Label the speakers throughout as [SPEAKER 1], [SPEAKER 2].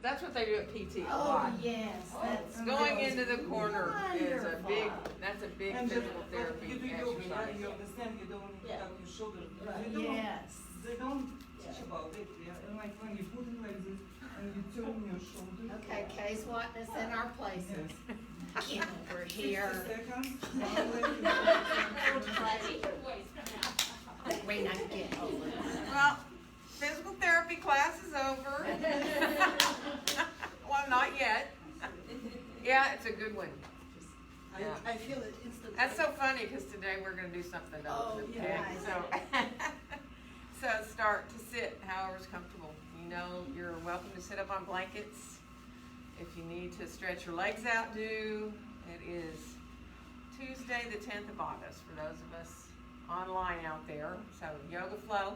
[SPEAKER 1] That's what they do at PT a
[SPEAKER 2] Oh,
[SPEAKER 1] lot.
[SPEAKER 2] yes. That's
[SPEAKER 1] Going into the corner is a big,
[SPEAKER 2] wonderful.
[SPEAKER 1] that's a big
[SPEAKER 3] And
[SPEAKER 1] physical
[SPEAKER 3] you
[SPEAKER 1] therapy
[SPEAKER 3] do yoga, yeah,
[SPEAKER 1] exercise.
[SPEAKER 3] you understand, you don't need to
[SPEAKER 2] Yeah.
[SPEAKER 3] tuck your shoulders.
[SPEAKER 2] Right.
[SPEAKER 3] They don't,
[SPEAKER 2] Yes.
[SPEAKER 3] they don't teach about it, yeah. And like when you put it like this and you turn your shoulders.
[SPEAKER 2] Okay, Kaye's wanting us in our places. Get over
[SPEAKER 3] 60
[SPEAKER 2] here.
[SPEAKER 3] seconds. One leg is
[SPEAKER 2] We not get over.
[SPEAKER 1] Well, physical therapy class is over. Well, not yet. Yeah, it's a good one. Yeah.
[SPEAKER 4] I feel it instantly.
[SPEAKER 1] That's so funny because today we're going to do something else.
[SPEAKER 2] Oh,
[SPEAKER 1] okay?
[SPEAKER 2] yeah.
[SPEAKER 1] So start to sit however's comfortable. You know, you're welcome to sit up on blankets. If you need to stretch your legs out, do. It is Tuesday the 10th of August for those of us online out there. So yoga flow.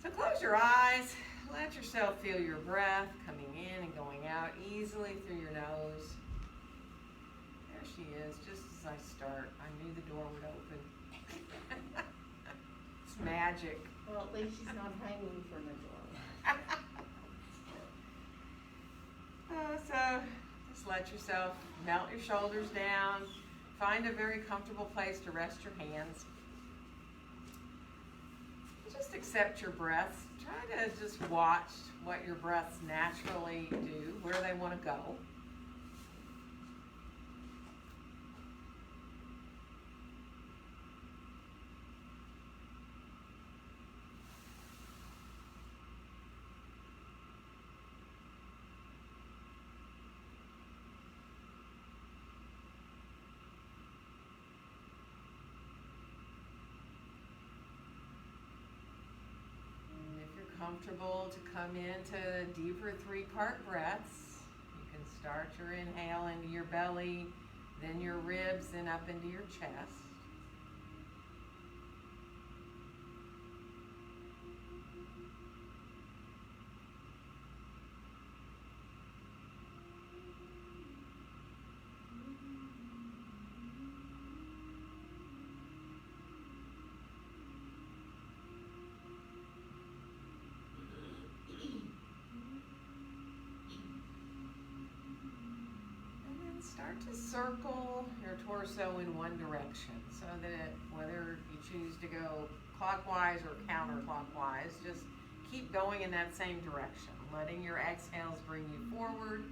[SPEAKER 1] So close your eyes. Let yourself feel your breath coming in and going out easily through your nose. There she is, just as I start. I knew the door would open. It's magic.
[SPEAKER 2] Well, at least she's not hanging from the door.
[SPEAKER 1] So just let yourself melt your shoulders down. Find a very comfortable place to rest your hands. Just accept your breaths. Try to just watch what your breaths naturally do, where they want to go. Comfortable to come into deeper three-part breaths. You can start your inhale into your belly, then your ribs, then up into your chest. Start to circle your torso in one direction so that whether you choose to go clockwise or counterclockwise, just keep going in that same direction. Letting your exhales bring you forward,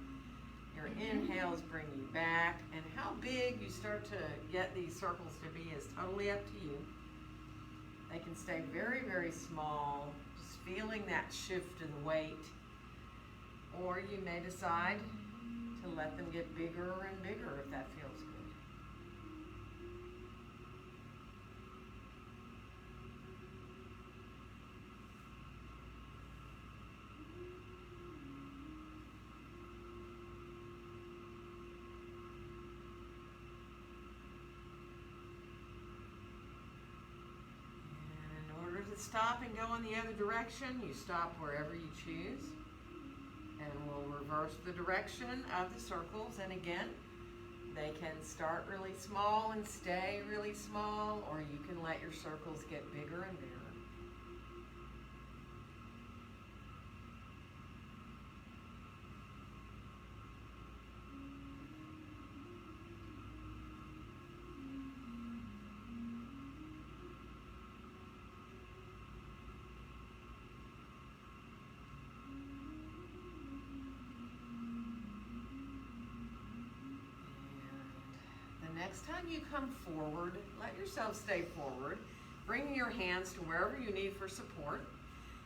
[SPEAKER 1] your inhales bring you back, and how big you start to get these circles to be is totally up to you. They can stay very, very small, just feeling that shift in weight, or you may decide to let them get bigger and bigger if that feels good. And in order to stop and go in the other direction, you stop wherever you choose. And we'll reverse the direction of the circles. And again, they can start really small and stay really small, or you can let your circles get bigger and bigger. Next time you come forward, let yourself stay forward. Bring your hands to wherever you need for support.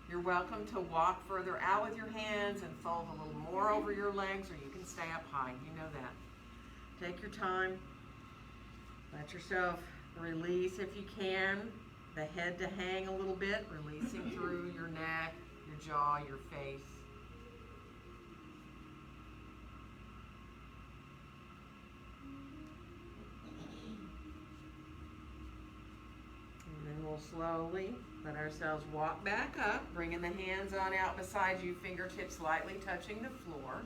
[SPEAKER 1] You're welcome to walk further out with your hands and fold a little more over your legs, or you can stay up high. You know that. Take your time. Let yourself release, if you can, the head to hang a little bit, releasing through your neck, your jaw, your face. And then we'll slowly let ourselves walk back up, bringing the hands on out beside you, fingertips lightly touching the floor.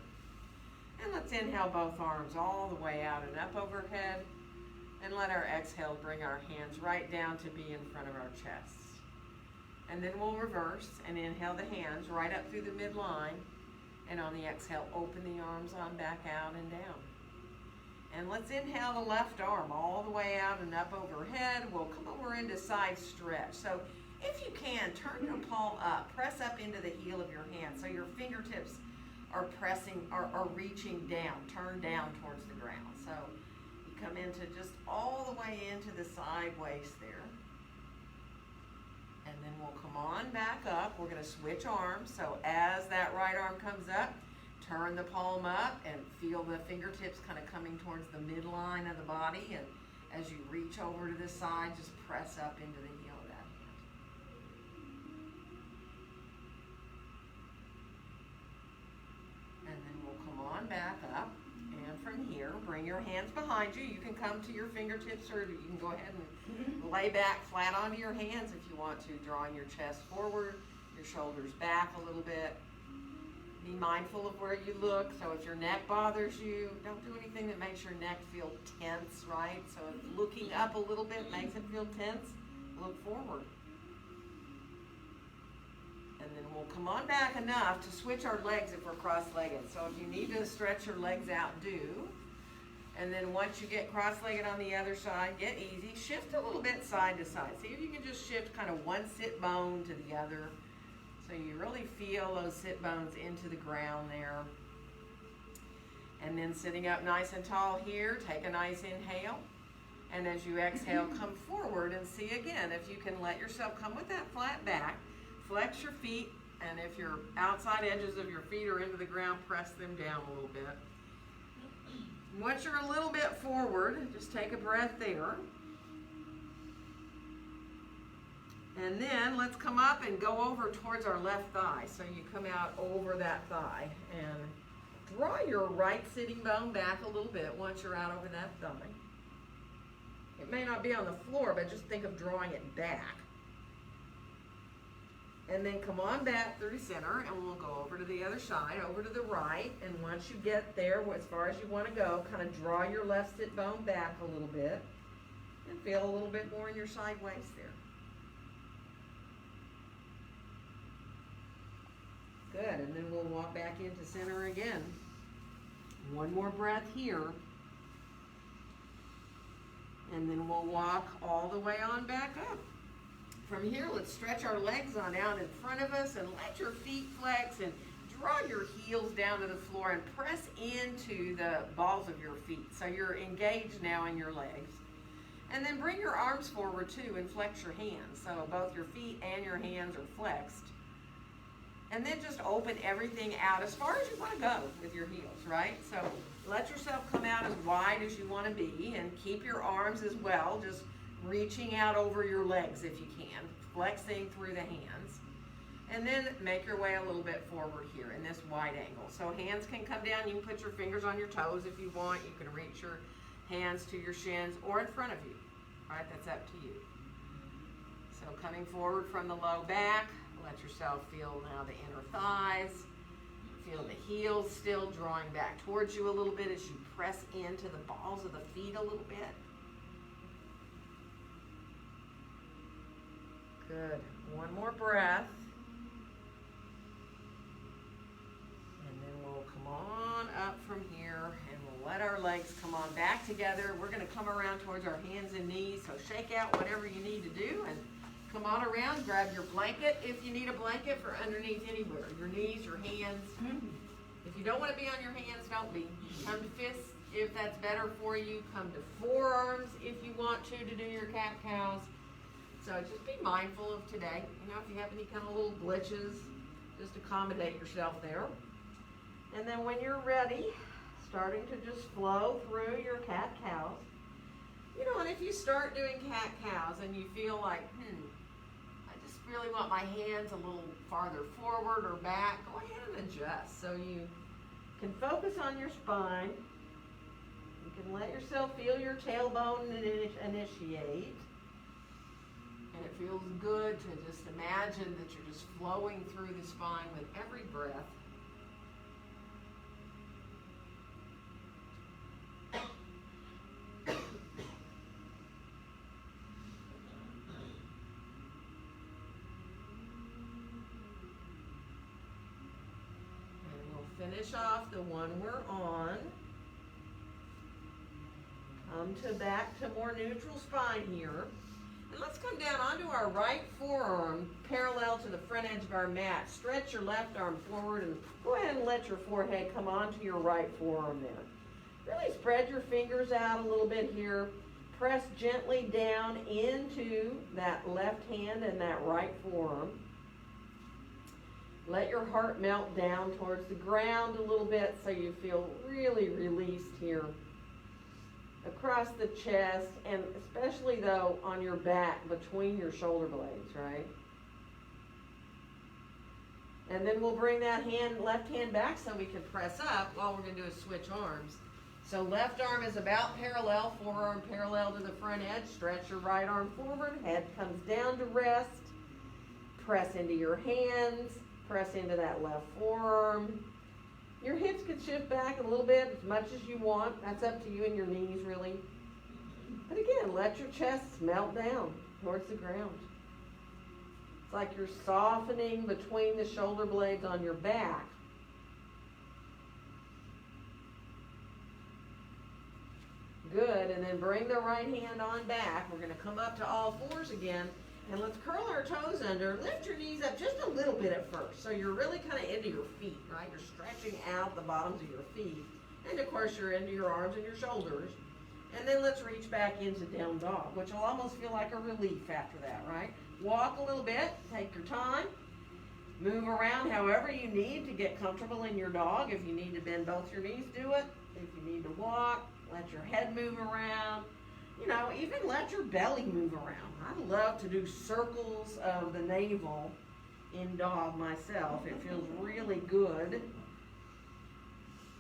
[SPEAKER 1] And let's inhale both arms all the way out and up overhead. And let our exhale bring our hands right down to be in front of our chests. And then we'll reverse and inhale the hands right up through the midline. And on the exhale, open the arms on back out and down. And let's inhale the left arm all the way out and up overhead. We'll come over into side stretch. So if you can, turn your palm up, press up into the heel of your hand so your fingertips are reaching down, turn down towards the ground. So you come into just all the way into the side waist there. And then we'll come on back up. We're going to switch arms. So as that right arm comes up, turn the palm up and feel the fingertips kind of coming towards the midline of the body. And as you reach over to the side, just press up into the heel of that hand. And then we'll come on back up. And from here, bring your hands behind you. You can come to your fingertips, or you can go ahead and lay back flat onto your hands if you want to, drawing your chest forward, your shoulders back a little bit. Be mindful of where you look. So if your neck bothers you, don't do anything that makes your neck feel tense, right? So if looking up a little bit makes it feel tense, look forward. And then we'll come on back enough to switch our legs if we're cross-legged. So if you need to stretch your legs out, do. And then once you get cross-legged on the other side, get easy. Shift a little bit side to side. See if you can just shift kind of one sit bone to the other. So you really feel those sit bones into the ground there. And then sitting up nice and tall here, take a nice inhale. And as you exhale, come forward and see again if you can let yourself come with that flat back. Flex your feet, and if your outside edges of your feet are into the ground, press them down a little bit. Once you're a little bit forward, just take a breath there. And then let's come up and go over towards our left thigh. So you come out over that thigh and draw your right sitting bone back a little bit once you're out over that thigh. It may not be on the floor, but just think of drawing it back. And then come on back through center, and we'll go over to the other side, over to the right. And once you get there, as far as you want to go, kind of draw your left sit bone back a little bit and feel a little bit more in your side waist there. Good, and then we'll walk back into center again. One more breath here. And then we'll walk all the way on back up. From here, let's stretch our legs on out in front of us and let your feet flex and draw your heels down to the floor and press into the balls of your feet. So you're engaged now in your legs. And then bring your arms forward too and flex your hands. So both your feet and your hands are flexed. And then just open everything out as far as you want to go with your heels, right? So let yourself come out as wide as you want to be and keep your arms as well, just reaching out over your legs if you can, flexing through the hands. And then make your way a little bit forward here in this wide angle. So hands can come down. You can put your fingers on your toes if you want. You can reach your hands to your shins or in front of you, all right? That's up to you. So coming forward from the low back, let yourself feel now the inner thighs. Feel the heels still drawing back towards you a little bit as you press into the balls of the feet a little bit. Good. One more breath. And then we'll come on up from here and we'll let our legs come on back together. We're going to come around towards our hands and knees. So shake out whatever you need to do and come on around, grab your blanket if you need a blanket for underneath anywhere. Your knees, your hands. If you don't want to be on your hands, don't be. Come to fists if that's better for you. Come to forearms if you want to do your cat-cows. So just be mindful of today. You know, if you have any kind of little glitches, just accommodate yourself there. And then when you're ready, starting to just flow through your cat-cows. You know, and if you start doing cat-cows and you feel like, really want my hands a little farther forward or back, go ahead and adjust. So you can focus on your spine. You can let yourself feel your tailbone initiate. And it feels good to just imagine that you're just flowing through the spine with every breath. finish off the one we're on. Come back to more neutral spine here. And let's come down onto our right forearm, parallel to the front edge of our mat. Stretch your left arm forward and go ahead and let your forehead come onto your right forearm there. Really spread your fingers out a little bit here. Press gently down into that left hand and that right forearm. Let your heart melt down towards the ground a little bit so you feel really released here. Across the chest, and especially though on your back between your shoulder blades, right? And then we'll bring that left hand back so we can press up. All we're going to do is switch arms. So left arm is about parallel, forearm parallel to the front edge. Stretch your right arm forward, head comes down to rest. Press into your hands, press into that left forearm. Your hips can shift back a little bit as much as you want. That's up to you and your knees, really. But again, let your chest melt down towards the ground. It's like you're softening between the shoulder blades on your back. Good, and then bring the right hand on back. We're going to come up to all fours again. And let's curl our toes under. Lift your knees up just a little bit at first. So you're really kind of into your feet, right? You're stretching out the bottoms of your feet. And of course you're into your arms and your shoulders. And then let's reach back into down dog, which will almost feel like a relief after that, right? Walk a little bit, take your time. Move around however you need to get comfortable in your dog. If you need to bend both your knees, do it. If you need to walk, let your head move around. You know, even let your belly move around. I love to do circles of the navel in dog myself. It feels really good.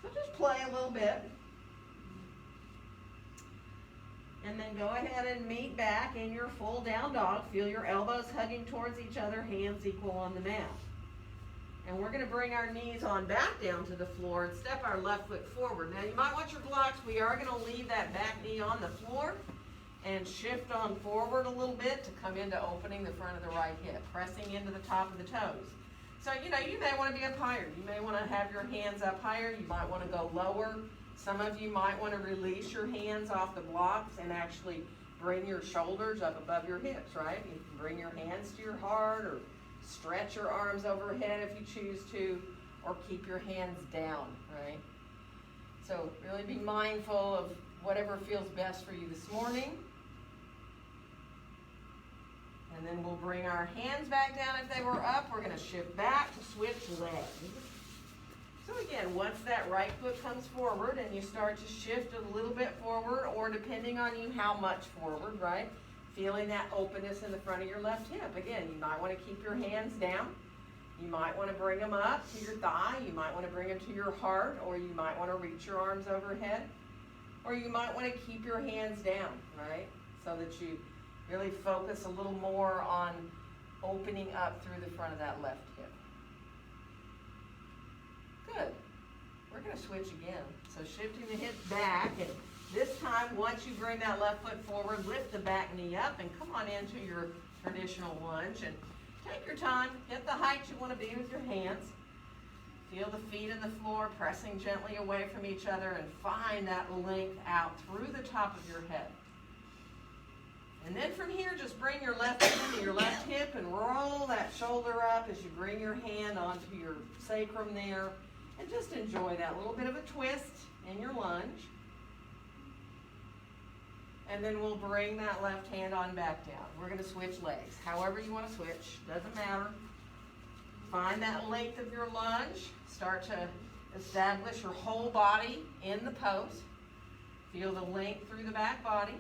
[SPEAKER 1] So just play a little bit. And then go ahead and meet back in your full down dog. Feel your elbows hugging towards each other, hands equal on the mat. And we're going to bring our knees on back down to the floor and step our left foot forward. Now you might want your blocks. We are going to leave that back knee on the floor and shift on forward a little bit to come into opening the front of the right hip, pressing into the top of the toes. So, you know, you may want to be up higher. You may want to have your hands up higher. You might want to go lower. Some of you might want to release your hands off the blocks and actually bring your shoulders up above your hips, right? You can bring your hands to your heart or stretch your arms overhead if you choose to, or keep your hands down, right? So really be mindful of whatever feels best for you this morning. And then we'll bring our hands back down if they were up. We're going to shift back to switch legs. So again, once that right foot comes forward and you start to shift a little bit forward, or depending on you, how much forward, right? Feeling that openness in the front of your left hip. Again, you might want to keep your hands down. You might want to bring them up to your thigh. You might want to bring them to your heart, or you might want to reach your arms overhead. Or you might want to keep your hands down, right? So that you really focus a little more on opening up through the front of that left hip. Good. We're going to switch again. So shifting the hips back, and this time, once you bring that left foot forward, lift the back knee up and come on into your traditional lunge. And take your time, get the height you want to be with your hands. Feel the feet in the floor, pressing gently away from each other, and find that length out through the top of your head. And then from here, just bring your left hand to your left hip and roll that shoulder up as you bring your hand onto your sacrum there. And just enjoy that little bit of a twist in your lunge. And then we'll bring that left hand on back down. We're going to switch legs. However you want to switch, doesn't matter. Find that length of your lunge. Start to establish your whole body in the pose. Feel the length through the back body.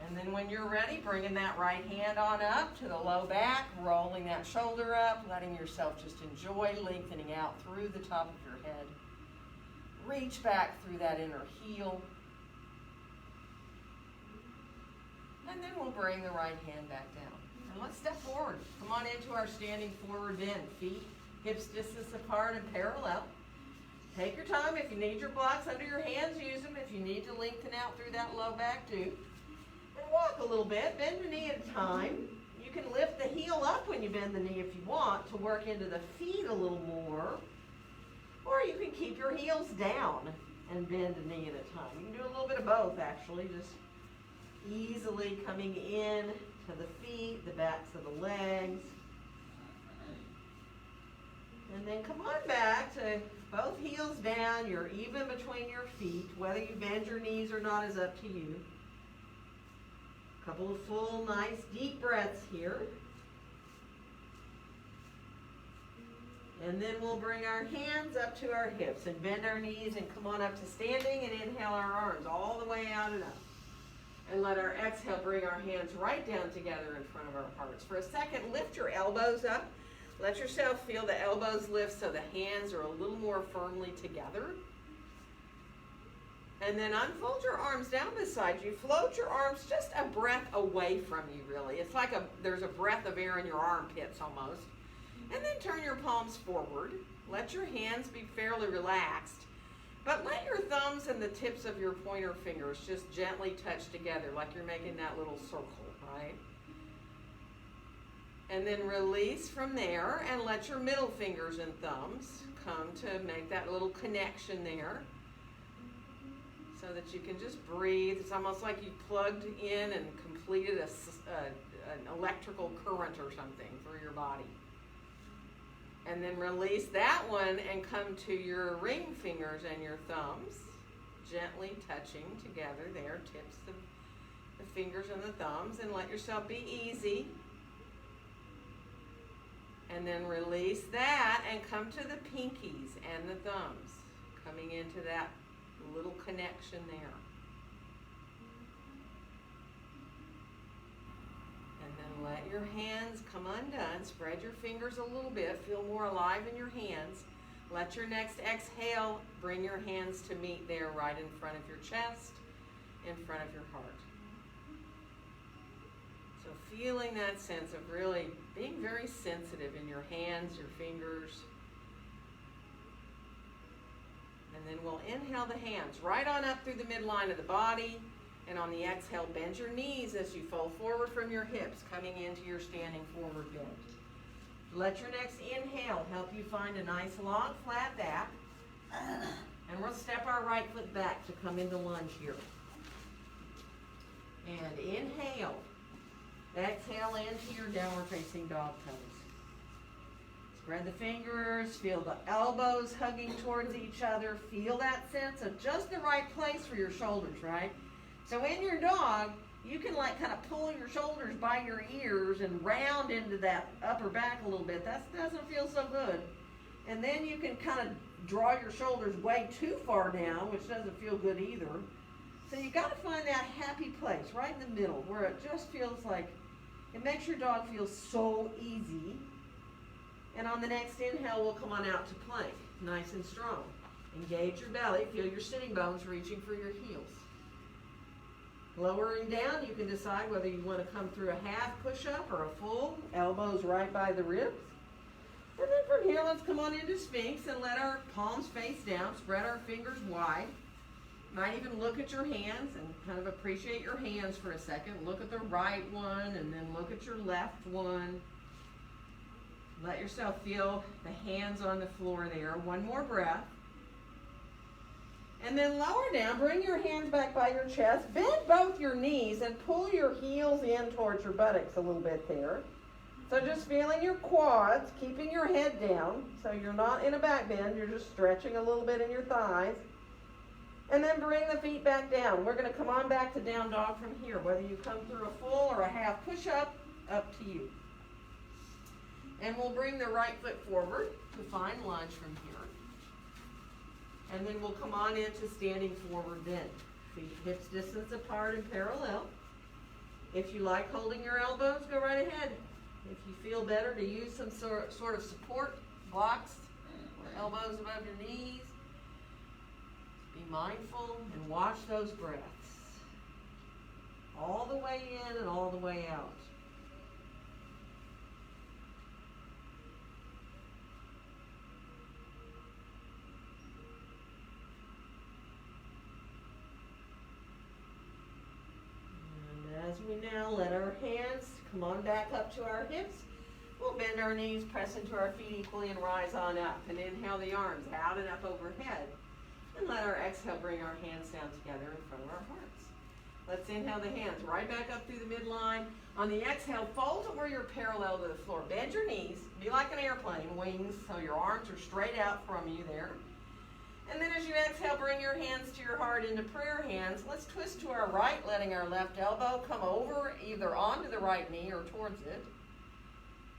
[SPEAKER 1] And then when you're ready, bringing that right hand on up to the low back, rolling that shoulder up, letting yourself just enjoy lengthening out through the top of your head. Reach back through that inner heel. And then we'll bring the right hand back down. And let's step forward. Come on into our standing forward bend. Feet, hips distance apart and parallel. Take your time. If you need your blocks under your hands, use them. If you need to lengthen out through that low back, do. And walk a little bit. Bend your knee at a time. You can lift the heel up when you bend the knee if you want to work into the feet a little more. keep your heels down and bend a knee at a time. You can do a little bit of both, actually. Just easily coming in to the feet, the backs of the legs. And then come on back to both heels down. You're even between your feet. Whether you bend your knees or not is up to you. A couple of full, nice, deep breaths here. And then we'll bring our hands up to our hips and bend our knees and come on up to standing and inhale our arms all the way out and up. And let our exhale bring our hands right down together in front of our hearts. For a second, lift your elbows up. Let yourself feel the elbows lift so the hands are a little more firmly together. And then unfold your arms down beside you. Float your arms just a breath away from you, really. It's like there's a breath of air in your armpits almost. And then turn your palms forward. Let your hands be fairly relaxed. But let your thumbs and the tips of your pointer fingers just gently touch together like you're making that little circle, right? And then release from there and let your middle fingers and thumbs come to make that little connection there so that you can just breathe. It's almost like you plugged in and completed an electrical current or something through your body. And then release that one and come to your ring fingers and your thumbs, gently touching together there, tips of the fingers and the thumbs, and let yourself be easy. And then release that and come to the pinkies and the thumbs, coming into that little connection there. And then let your hands come undone. Spread your fingers a little bit. Feel more alive in your hands. Let your next exhale bring your hands to meet there right in front of your chest, in front of your heart. So feeling that sense of really being very sensitive in your hands, your fingers. And then we'll inhale the hands right on up through the midline of the body. And on the exhale, bend your knees as you fold forward from your hips, coming into your standing forward bend. Let your next inhale help you find a nice long flat back. And we'll step our right foot back to come into lunge here. And inhale. Exhale into your downward facing dog pose. Spread the fingers, feel the elbows hugging towards each other. Feel that sense of just the right place for your shoulders, right? So in your dog, you can like kind of pull your shoulders by your ears and round into that upper back a little bit. That doesn't feel so good. And then you can kind of draw your shoulders way too far down, which doesn't feel good either. So you got to find that happy place right in the middle where it just feels like it makes your dog feel so easy. And on the next inhale, we'll come on out to plank, nice and strong. Engage your belly, feel your sitting bones reaching for your heels. Lowering down, you can decide whether you want to come through a half push-up or a full, elbows right by the ribs. And then from here, let's come on into Sphinx and let our palms face down, spread our fingers wide. Might even look at your hands and kind of appreciate your hands for a second. Look at the right one and then look at your left one. Let yourself feel the hands on the floor there. One more breath. And then lower down, bring your hands back by your chest, bend both your knees and pull your heels in towards your buttocks a little bit there. So just feeling your quads, keeping your head down so you're not in a back bend, you're just stretching a little bit in your thighs. And then bring the feet back down. We're going to come on back to down dog from here. Whether you come through a full or a half push-up, up to you. And we'll bring the right foot forward to find lunge from here. And then we'll come on into standing forward bend. Feet hips distance apart and parallel. If you like holding your elbows, go right ahead. If you feel better to use some sort of support, blocks, or elbows above your knees, be mindful and watch those breaths. All the way in and all the way out. And as we now let our hands come on back up to our hips, We'll bend our knees, press into our feet equally, and rise on up. And inhale the arms out and up overhead. And let our exhale bring our hands down together in front of our hearts. Let's inhale the hands right back up through the midline. On the exhale, fold to where you're parallel to the floor. Bend your knees. Be like an airplane, wings, so your arms are straight out from you there. And then as you exhale, bring your hands to your heart into prayer hands. Let's twist to our right, letting our left elbow come over either onto the right knee or towards it.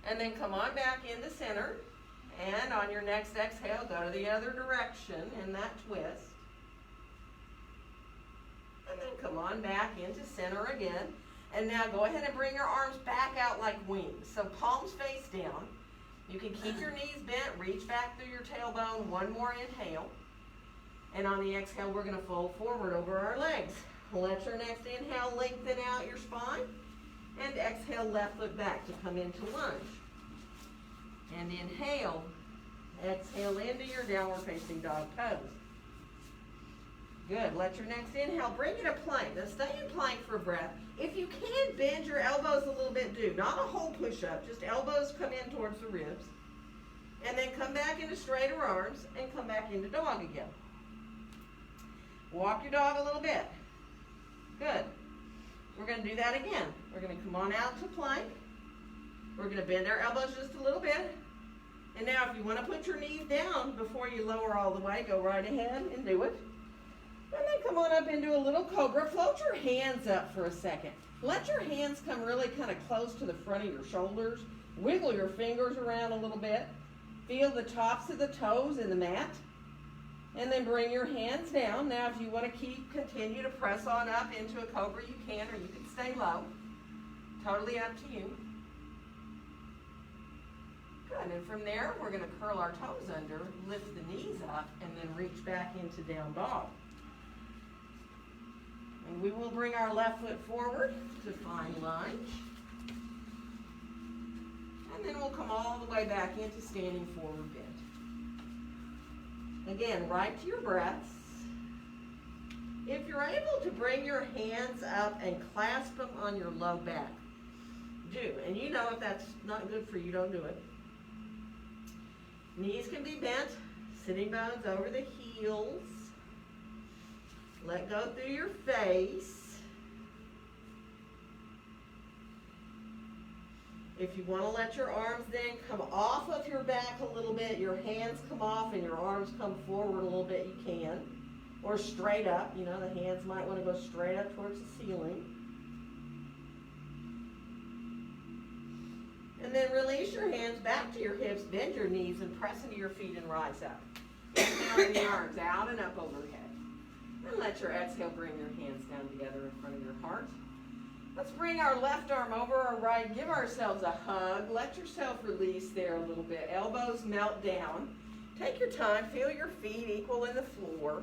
[SPEAKER 1] And then come on back into center. And on your next exhale, go to the other direction in that twist. And then come on back into center again. And now go ahead and bring your arms back out like wings. So palms face down. You can keep your knees bent, reach back through your tailbone. One more inhale. And on the exhale, we're going to fold forward over our legs. Let your next inhale lengthen out your spine. And exhale, left foot back to come into lunge. And inhale. Exhale into your downward facing dog pose. Good. Let your next inhale bring you to plank. Now stay in plank for a breath. If you can, bend your elbows a little bit, do. Not a whole push-up. Just elbows come in towards the ribs. And then come back into straighter arms and come back into dog again. Walk your dog a little bit. Good. We're going to do that again. We're going to come on out to plank. We're going to bend our elbows just a little bit. And now if you want to put your knees down before you lower all the way, go right ahead and do it. And then come on up into a little cobra. Float your hands up for a second. Let your hands come really kind of close to the front of your shoulders. Wiggle your fingers around a little bit. Feel the tops of the toes in the mat. And then bring your hands down. Now if you want to continue to press on up into a cobra, you can, or you can stay low. Totally up to you. Good, and from there, we're going to curl our toes under, lift the knees up, and then reach back into down dog. And we will bring our left foot forward to find lunge. And then we'll come all the way back into standing forward bend. Again, right to your breaths. If you're able to bring your hands up and clasp them on your low back, do. And you know if that's not good for you, don't do it. Knees can be bent, sitting bones over the heels. Let go through your face. If you want to let your arms then come off of your back a little bit, your hands come off and your arms come forward a little bit, you can. Or straight up, you know, the hands might want to go straight up towards the ceiling. And then release your hands back to your hips, bend your knees, and press into your feet and rise up. Inhale the arms out and up overhead. And let your exhale bring your hands down together in front of your heart. Let's bring our left arm over our right. Give ourselves a hug. Let yourself release there a little bit. Elbows melt down. Take your time. Feel your feet equal in the floor.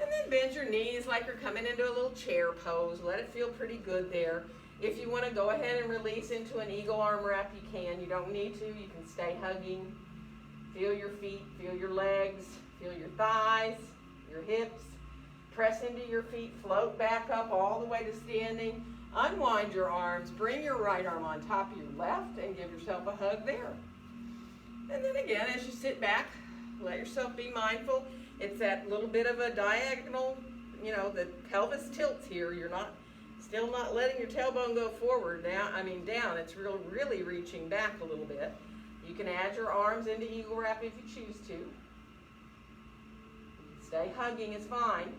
[SPEAKER 1] And then bend your knees like you're coming into a little chair pose. Let it feel pretty good there. If you want to go ahead and release into an eagle arm wrap, you can. You don't need to. You can stay hugging. Feel your feet. Feel your legs. Feel your thighs, your hips. Press into your feet. Float back up all the way to standing. Unwind your arms. Bring your right arm on top of your left and give yourself a hug there. And then again, as you sit back, let yourself be mindful. It's that little bit of a diagonal, you know, the pelvis tilts here. You're still not letting your tailbone go forward down. It's really reaching back a little bit. You can add your arms into eagle wrap if you choose to. You can stay hugging, it's fine.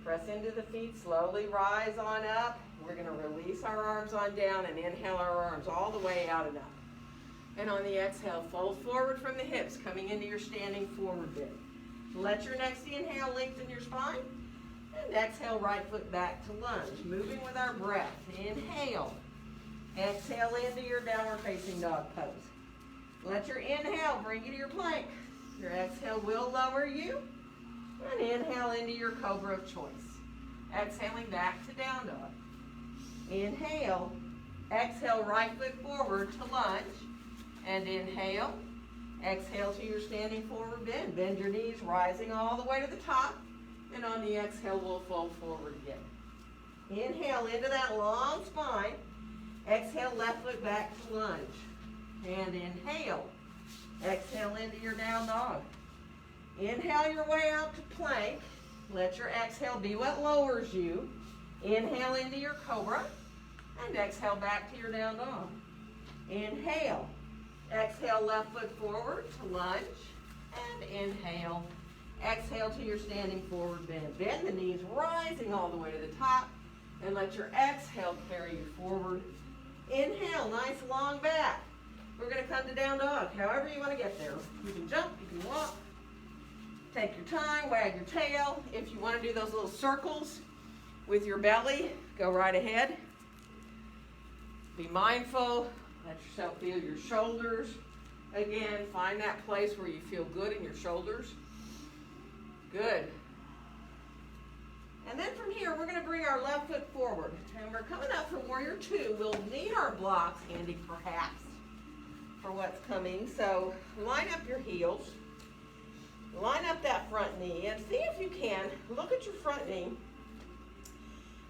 [SPEAKER 1] Press into the feet, slowly rise on up. We're going to release our arms on down and inhale our arms all the way out and up. And on the exhale, fold forward from the hips, coming into your standing forward bend. Let your next inhale lengthen your spine. And exhale, right foot back to lunge. Moving with our breath. Inhale. Exhale into your downward facing dog pose. Let your inhale bring you to your plank. Your exhale will lower you. And inhale into your cobra of choice. Exhaling back to down dog. Inhale. Exhale, right foot forward to lunge. And inhale. Exhale to your standing forward bend. Bend your knees, rising all the way to the top. And on the exhale, we'll fold forward again. Inhale into that long spine. Exhale, left foot back to lunge. And inhale. Exhale into your down dog. Inhale your way out to plank. Let your exhale be what lowers you. Inhale into your cobra. And exhale back to your down dog. Inhale. Exhale, left foot forward to lunge. And inhale. Exhale to your standing forward bend. Bend the knees, rising all the way to the top. And let your exhale carry you forward. Inhale, nice long back. We're going to come to down dog, however you want to get there. You can jump, you can walk. Take your time, wag your tail. If you want to do those little circles with your belly, go right ahead. Be mindful. Let yourself feel your shoulders. Again, find that place where you feel good in your shoulders. Good. And then from here, we're going to bring our left foot forward. And we're coming up for warrior two. We'll need our blocks handy perhaps for what's coming. So line up your heels. Line up that front knee. And see if you can, look at your front knee.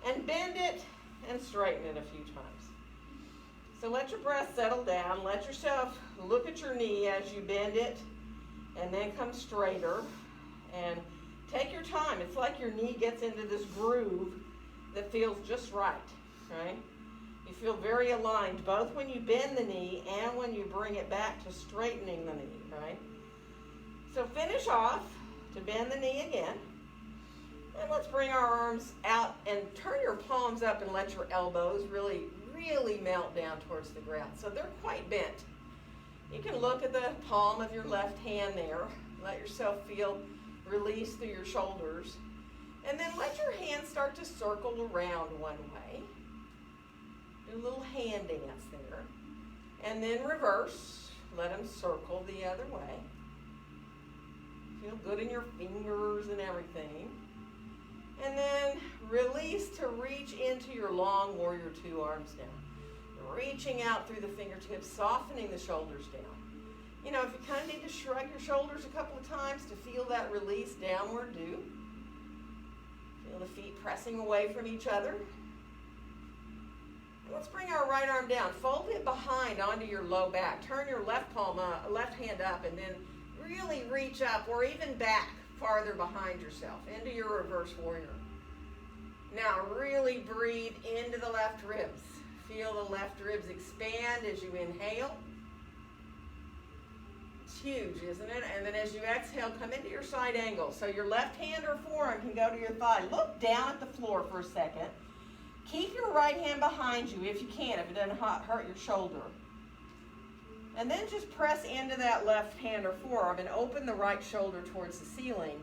[SPEAKER 1] And bend it and straighten it a few times. So let your breath settle down. Let yourself look at your knee as you bend it. And then come straighter. And take your time. It's like your knee gets into this groove that feels just right, right? You feel very aligned, both when you bend the knee and when you bring it back to straightening the knee, right? So finish off to bend the knee again. And let's bring our arms out and turn your palms up and let your elbows really, really melt down towards the ground. So they're quite bent. You can look at the palm of your left hand there. Let yourself feel release through your shoulders. And then let your hands start to circle around one way. Do a little hand dance there. And then reverse. Let them circle the other way. Feel good in your fingers and everything. And then release to reach into your long warrior two, arms down. Reaching out through the fingertips, softening the shoulders down. You know, if you kind of need to shrug your shoulders a couple of times to feel that release downward, do. Feel the feet pressing away from each other. And let's bring our right arm down. Fold it behind onto your low back. Turn your left palm up, left hand up, and then really reach up or even back farther behind yourself into your reverse warrior. Now really breathe into the left ribs. Feel the left ribs expand as you inhale. It's huge, isn't it? And then as you exhale, come into your side angle. So your left hand or forearm can go to your thigh. Look down at the floor for a second. Keep your right hand behind you if you can, if it doesn't hurt your shoulder. And then just press into that left hand or forearm and open the right shoulder towards the ceiling.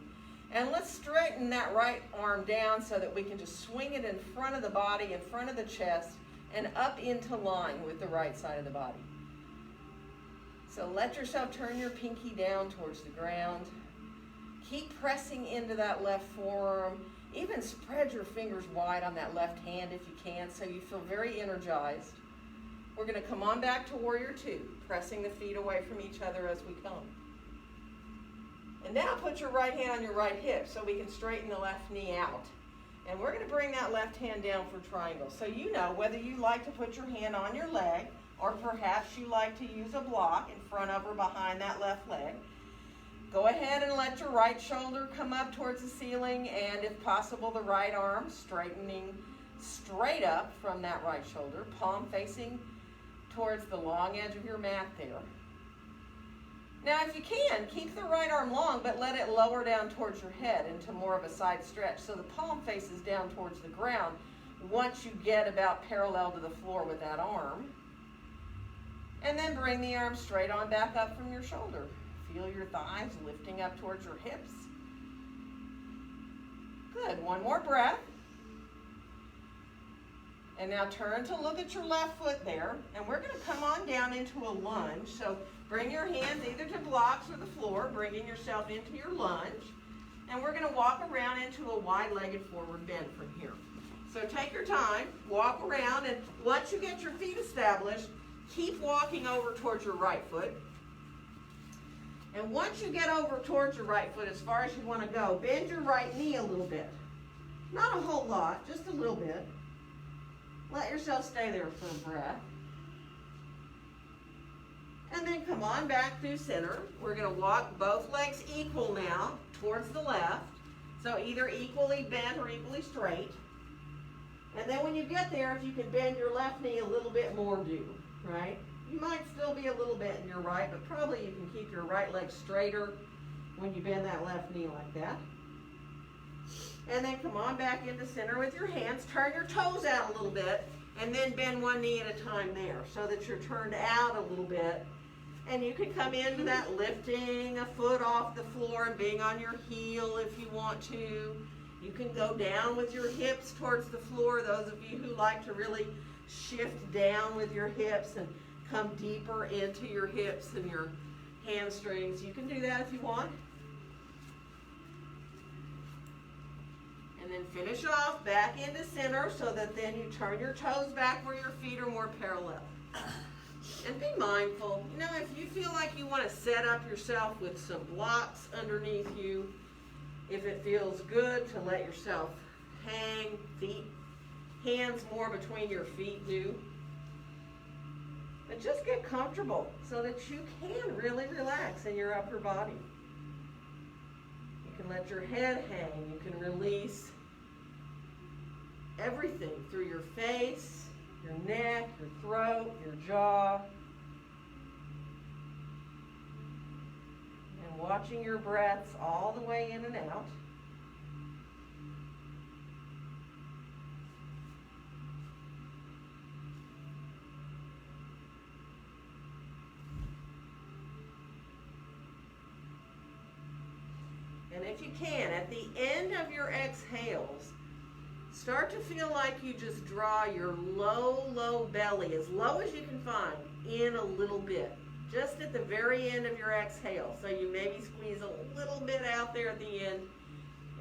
[SPEAKER 1] And let's straighten that right arm down so that we can just swing it in front of the body, in front of the chest, and up into line with the right side of the body. So let yourself turn your pinky down towards the ground. Keep pressing into that left forearm. Even spread your fingers wide on that left hand if you can, so you feel very energized. We're going to come on back to warrior two, pressing the feet away from each other as we come. And now put your right hand on your right hip so we can straighten the left knee out. And we're going to bring that left hand down for triangle. So you know whether you like to put your hand on your leg or perhaps you like to use a block in front of or behind that left leg. Go ahead and let your right shoulder come up towards the ceiling, and if possible the right arm straightening straight up from that right shoulder, palm facing towards the long edge of your mat there. Now if you can, keep the right arm long, but let it lower down towards your head into more of a side stretch so the palm faces down towards the ground once you get about parallel to the floor with that arm. And then bring the arm straight on back up from your shoulder. Feel your thighs lifting up towards your hips. Good, one more breath. And now turn to look at your left foot there, and we're going to come on down into a lunge. So bring your hands either to blocks or the floor, bringing yourself into your lunge. And we're going to walk around into a wide-legged forward bend from here. So take your time, walk around, and once you get your feet established, keep walking over towards your right foot. And once you get over towards your right foot as far as you want to go, bend your right knee a little bit. Not a whole lot, just a little bit. Let yourself stay there for a breath. And then come on back through center. We're going to walk both legs equal now towards the left. So either equally bent or equally straight. And then when you get there, if you can bend your left knee a little bit more, do, right? You might still be a little bit in your right, but probably you can keep your right leg straighter when you bend that left knee like that. And then come on back into center with your hands. Turn your toes out a little bit, and then bend one knee at a time there so that you're turned out a little bit. And you can come into that lifting a foot off the floor and being on your heel if you want to. You can go down with your hips towards the floor, those of you who like to really shift down with your hips and come deeper into your hips and your hamstrings. You can do that if you want. And then finish off back into center so that then you turn your toes back where your feet are more parallel. And be mindful, you know, if you feel like you want to set up yourself with some blocks underneath you, if it feels good to let yourself hang, hands more between your feet do. But just get comfortable so that you can really relax in your upper body. You can let your head hang. You can release everything through your face, your neck, your throat, your jaw. And watching your breaths all the way in and out. And if you can, at the end of your exhales, start to feel like you just draw your low belly, as low as you can find, in a little bit. Just at the very end of your exhale. So you maybe squeeze a little bit out there at the end,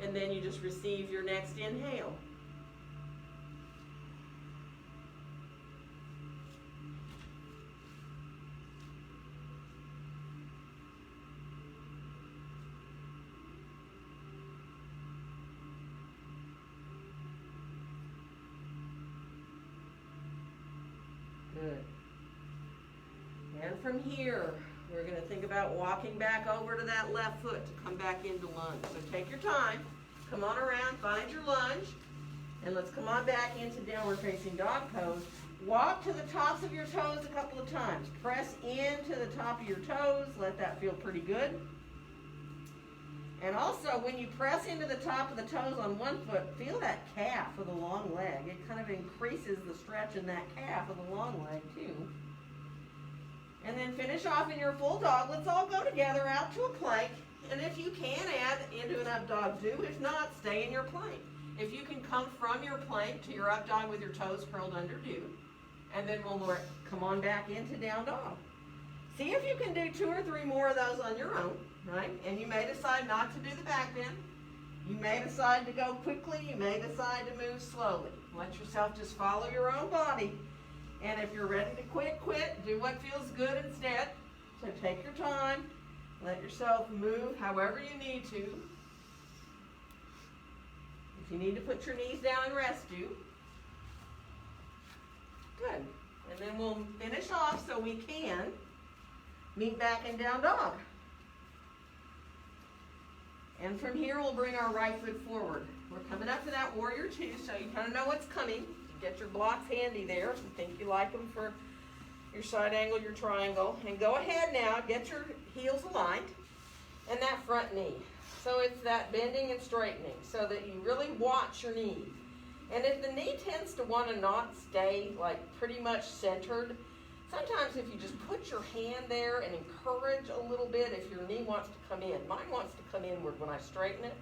[SPEAKER 1] and then you just receive your next inhale. Good. And from here, we're going to think about walking back over to that left foot to come back into lunge. So take your time. Come on around, find your lunge, and let's come on back into downward facing dog pose. Walk to the tops of your toes a couple of times. Press into the top of your toes. Let that feel pretty good. And also, when you press into the top of the toes on one foot, feel that calf of the long leg. It kind of increases the stretch in that calf of the long leg, too. And then finish off in your full dog. Let's all go together out to a plank. And if you can, add into an up dog, do. If not, stay in your plank. If you can come from your plank to your up dog with your toes curled under, do. And then we'll come on back into down dog. See if you can do 2 or 3 more of those on your own, right? And you may decide not to do the back bend. You may decide to go quickly. You may decide to move slowly. Let yourself just follow your own body. And if you're ready to quit. Do what feels good instead. So take your time. Let yourself move however you need to. If you need to put your knees down and rest, do. Good. And then we'll finish off so we can meet back in down dog. And from here, we'll bring our right foot forward. We're coming up to that warrior 2, so you kind of know what's coming. Get your blocks handy there if you think you like them for your side angle, your triangle. And go ahead now, get your heels aligned and that front knee. So it's that bending and straightening so that you really watch your knee. And if the knee tends to want to not stay like pretty much centered, sometimes if you just put your hand there and encourage a little bit, if your knee wants to come in. Mine wants to come inward when I straighten it.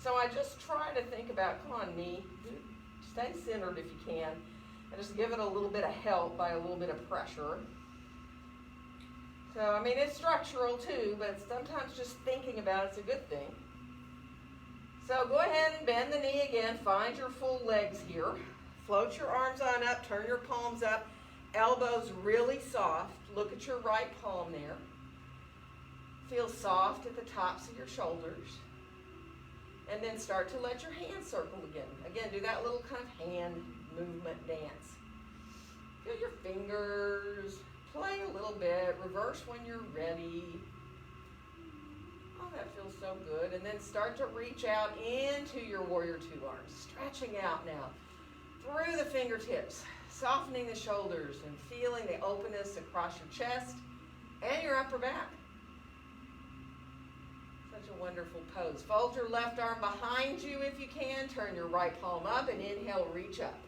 [SPEAKER 1] So I just try to think about, come on knee, stay centered if you can. And just give it a little bit of help by a little bit of pressure. So, I mean, it's structural too, but sometimes just thinking about it's a good thing. So go ahead and bend the knee again. Find your full legs here. Float your arms on up. Turn your palms up. Elbows really soft. Look at your right palm there. Feel soft at the tops of your shoulders. And then start to let your hands circle again. Again, do that little kind of hand movement dance. Feel your fingers, play a little bit, reverse when you're ready. Oh, that feels so good. And then start to reach out into your warrior two arms, stretching out now through the fingertips, softening the shoulders and feeling the openness across your chest and your upper back. Such a wonderful pose. Fold your left arm behind you if you can. Turn your right palm up and inhale, reach up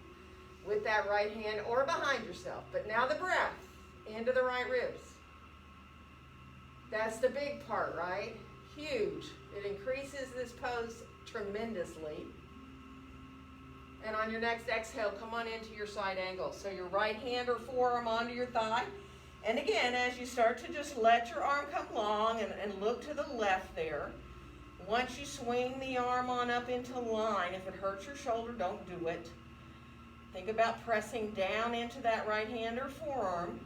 [SPEAKER 1] with that right hand or behind yourself. But now the breath into the right ribs. That's the big part, right? Huge. It increases this pose tremendously. And on your next exhale, come on into your side angle. So your right hand or forearm onto your thigh. And again, as you start to just let your arm come long and look to the left there. Once you swing the arm on up into line, if it hurts your shoulder, don't do it. Think about pressing down into that right hand or forearm.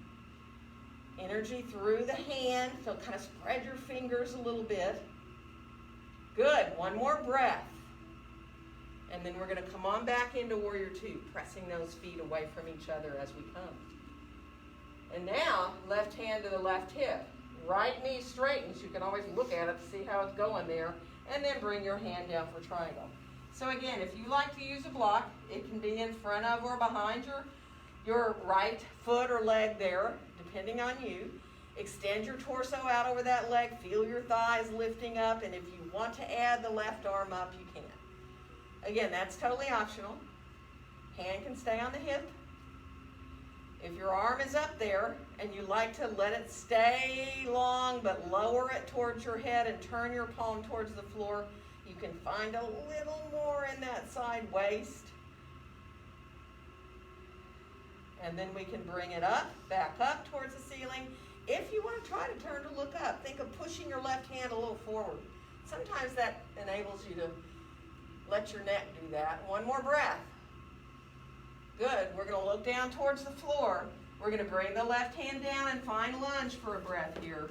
[SPEAKER 1] Energy through the hand. So kind of spread your fingers a little bit. Good. One more breath. And then we're going to come on back into warrior two, pressing those feet away from each other as we come. And now, left hand to the left hip. Right knee straightens. You can always look at it to see how it's going there. And then bring your hand down for triangle. So again, if you like to use a block, it can be in front of or behind your right foot or leg there, depending on you. Extend your torso out over that leg. Feel your thighs lifting up. And if you want to add the left arm up, you can. Again, that's totally optional. Hand can stay on the hip. If your arm is up there and you like to let it stay long but lower it towards your head and turn your palm towards the floor, you can find a little more in that side waist. And then we can bring it up, back up towards the ceiling. If you want to try to turn to look up, think of pushing your left hand a little forward. Sometimes that enables you to let your neck do that. One more breath. Good. We're going to look down towards the floor. We're going to bring the left hand down and find lunge for a breath here.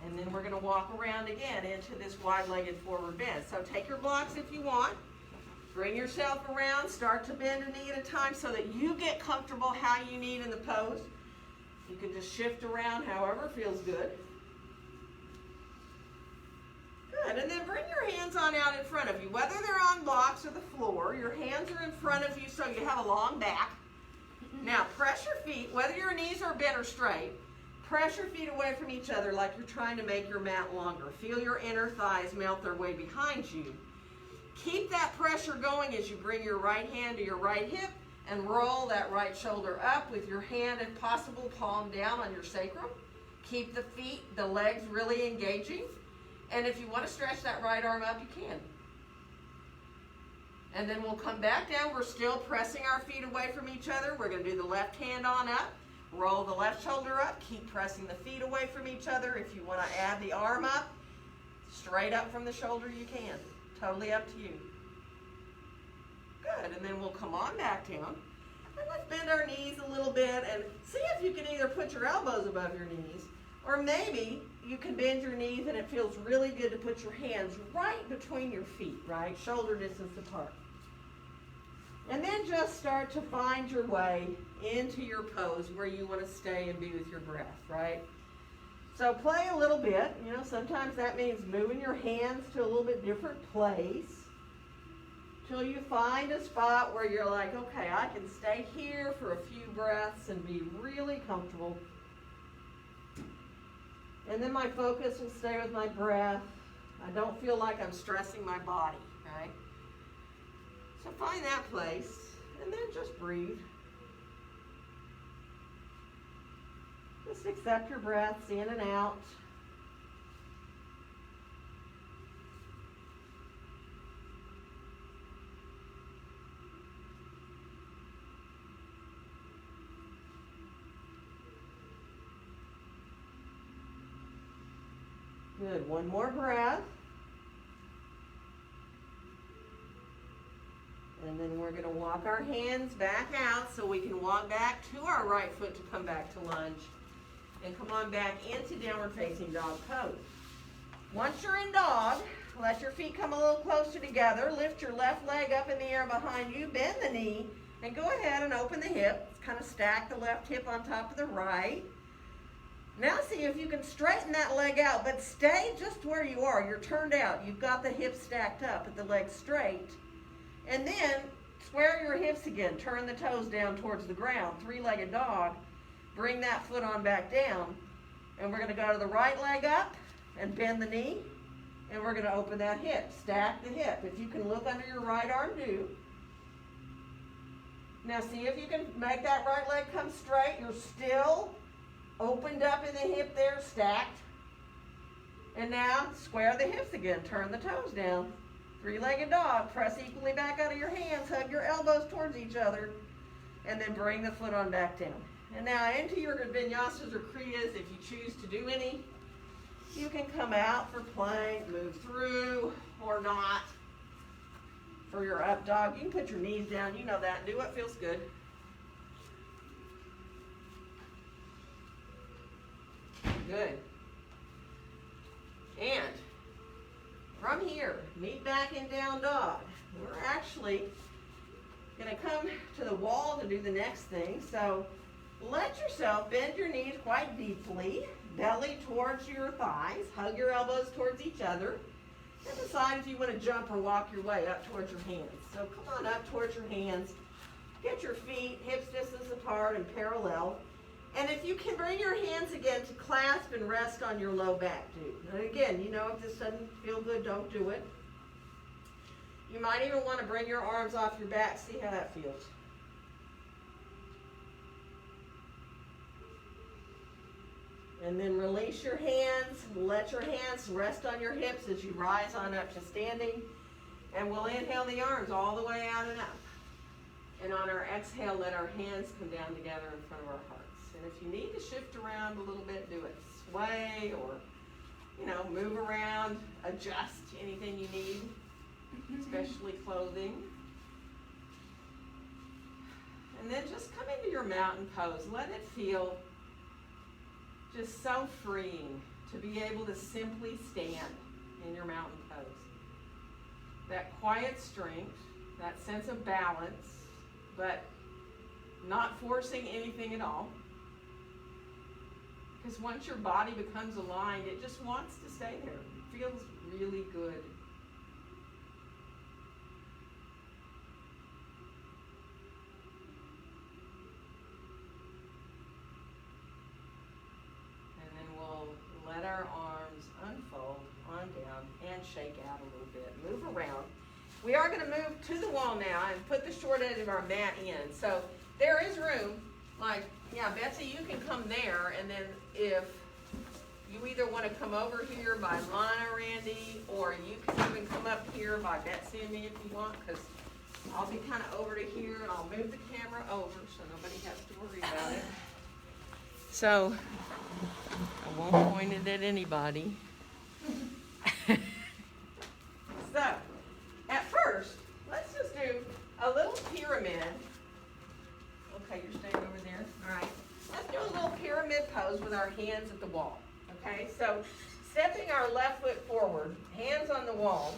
[SPEAKER 1] And then we're going to walk around again into this wide-legged forward bend. So take your blocks if you want. Bring yourself around. Start to bend a knee at a time so that you get comfortable how you need in the pose. You can just shift around however feels good. Good, and then bring your hands on out in front of you. Whether they're on blocks or the floor, your hands are in front of you so you have a long back. Now, press your feet, whether your knees are bent or straight, press your feet away from each other like you're trying to make your mat longer. Feel your inner thighs melt their way behind you. Keep that pressure going as you bring your right hand to your right hip and roll that right shoulder up with your hand and possible palm down on your sacrum. Keep the feet, the legs really engaging. And if you want to stretch that right arm up, you can. And then we'll come back down. We're still pressing our feet away from each other. We're going to do the left hand on up. Roll the left shoulder up. Keep pressing the feet away from each other. If you want to add the arm up, straight up from the shoulder, you can. Totally up to you. Good. And then we'll come on back down. And let's bend our knees a little bit and see if you can either put your elbows above your knees, or maybe you can bend your knees and it feels really good to put your hands right between your feet, right? Shoulder distance apart. And then just start to find your way into your pose where you want to stay and be with your breath, right? So play a little bit. You know, sometimes that means moving your hands to a little bit different place till you find a spot where you're like, okay, I can stay here for a few breaths and be really comfortable. And then my focus will stay with my breath. I don't feel like I'm stressing my body, right? So find that place and then just breathe. Just accept your breaths in and out. Good. One more breath. And then we're going to walk our hands back out so we can walk back to our right foot to come back to lunge. And come on back into downward facing dog pose. Once you're in dog, let your feet come a little closer together. Lift your left leg up in the air behind you. Bend the knee. And go ahead and open the hip. Kind of stack the left hip on top of the right. Now see if you can straighten that leg out, but stay just where you are. You're turned out. You've got the hips stacked up and the legs straight. And then square your hips again. Turn the toes down towards the ground. Three-legged dog. Bring that foot on back down. And we're going to go to the right leg up and bend the knee. And we're going to open that hip. Stack the hip. If you can look under your right arm, do. Now see if you can make that right leg come straight. You're still opened up in the hip there, stacked. And now square the hips again. Turn the toes down. Three-legged dog. Press equally back out of your hands. Hug your elbows towards each other. And then bring the foot on back down. And now into your vinyasas or kriyas, if you choose to do any, you can come out for plank, move through, or not. For your up dog, you can put your knees down, you know that, and do what feels good. Good. And from here, meet back in down dog. We're actually going to come to the wall to do the next thing. So let yourself bend your knees quite deeply, belly towards your thighs, hug your elbows towards each other. And decide if you want to jump or walk your way up towards your hands. So come on up towards your hands. Get your feet hips distance apart and parallel. And if you can bring your hands again to clasp and rest on your low back, do. And again, you know, if this doesn't feel good, don't do it. You might even want to bring your arms off your back. See how that feels. And then release your hands, let your hands rest on your hips as you rise on up to standing. And we'll inhale the arms all the way out and up. And on our exhale, let our hands come down together in front of our hearts. And if you need to shift around a little bit, do it. Sway or, you know, move around, adjust anything you need, especially clothing. And then just come into your mountain pose. Let it feel just so freeing to be able to simply stand in your mountain pose. That quiet strength, that sense of balance, but not forcing anything at all. Because once your body becomes aligned, it just wants to stay there. It feels really good. Let our arms unfold on down and shake out a little bit. Move around. We are going to move to the wall now and put the short edge of our mat in. So there is room. Like, yeah, Betsy, you can come there. And then if you either want to come over here by Lana, Randy, or you can even come up here by Betsy and me if you want, because I'll be kind of over to here and I'll move the camera over so nobody has to worry about it. So I won't point it at anybody. So, at first, let's just do a little pyramid. Okay, you're staying over there? All right. Let's do a little pyramid pose with our hands at the wall. Okay, so stepping our left foot forward, hands on the wall,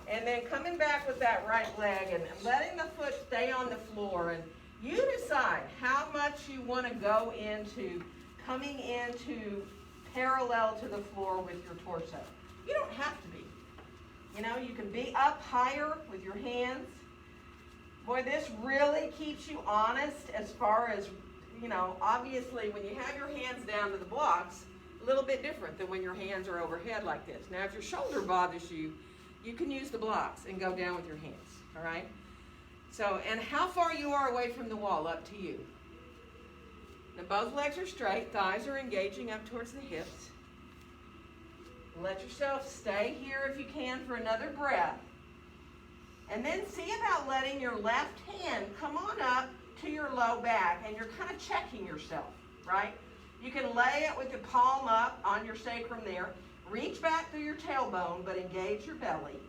[SPEAKER 1] and then coming back with that right leg and letting the foot stay on the floor. And you decide how much you want to go into coming into parallel to the floor with your torso. You don't have to be. You know, you can be up higher with your hands. Boy, this really keeps you honest as far as, you know, obviously when you have your hands down to the blocks, a little bit different than when your hands are overhead like this. Now, if your shoulder bothers you, you can use the blocks and go down with your hands, all right? So, and how far you are away from the wall, up to you. Now both legs are straight, thighs are engaging up towards the hips. Let yourself stay here if you can for another breath. And then see about letting your left hand come on up to your low back, and you're kind of checking yourself, right? You can lay it with the palm up on your sacrum there. Reach back through your tailbone, but engage your belly.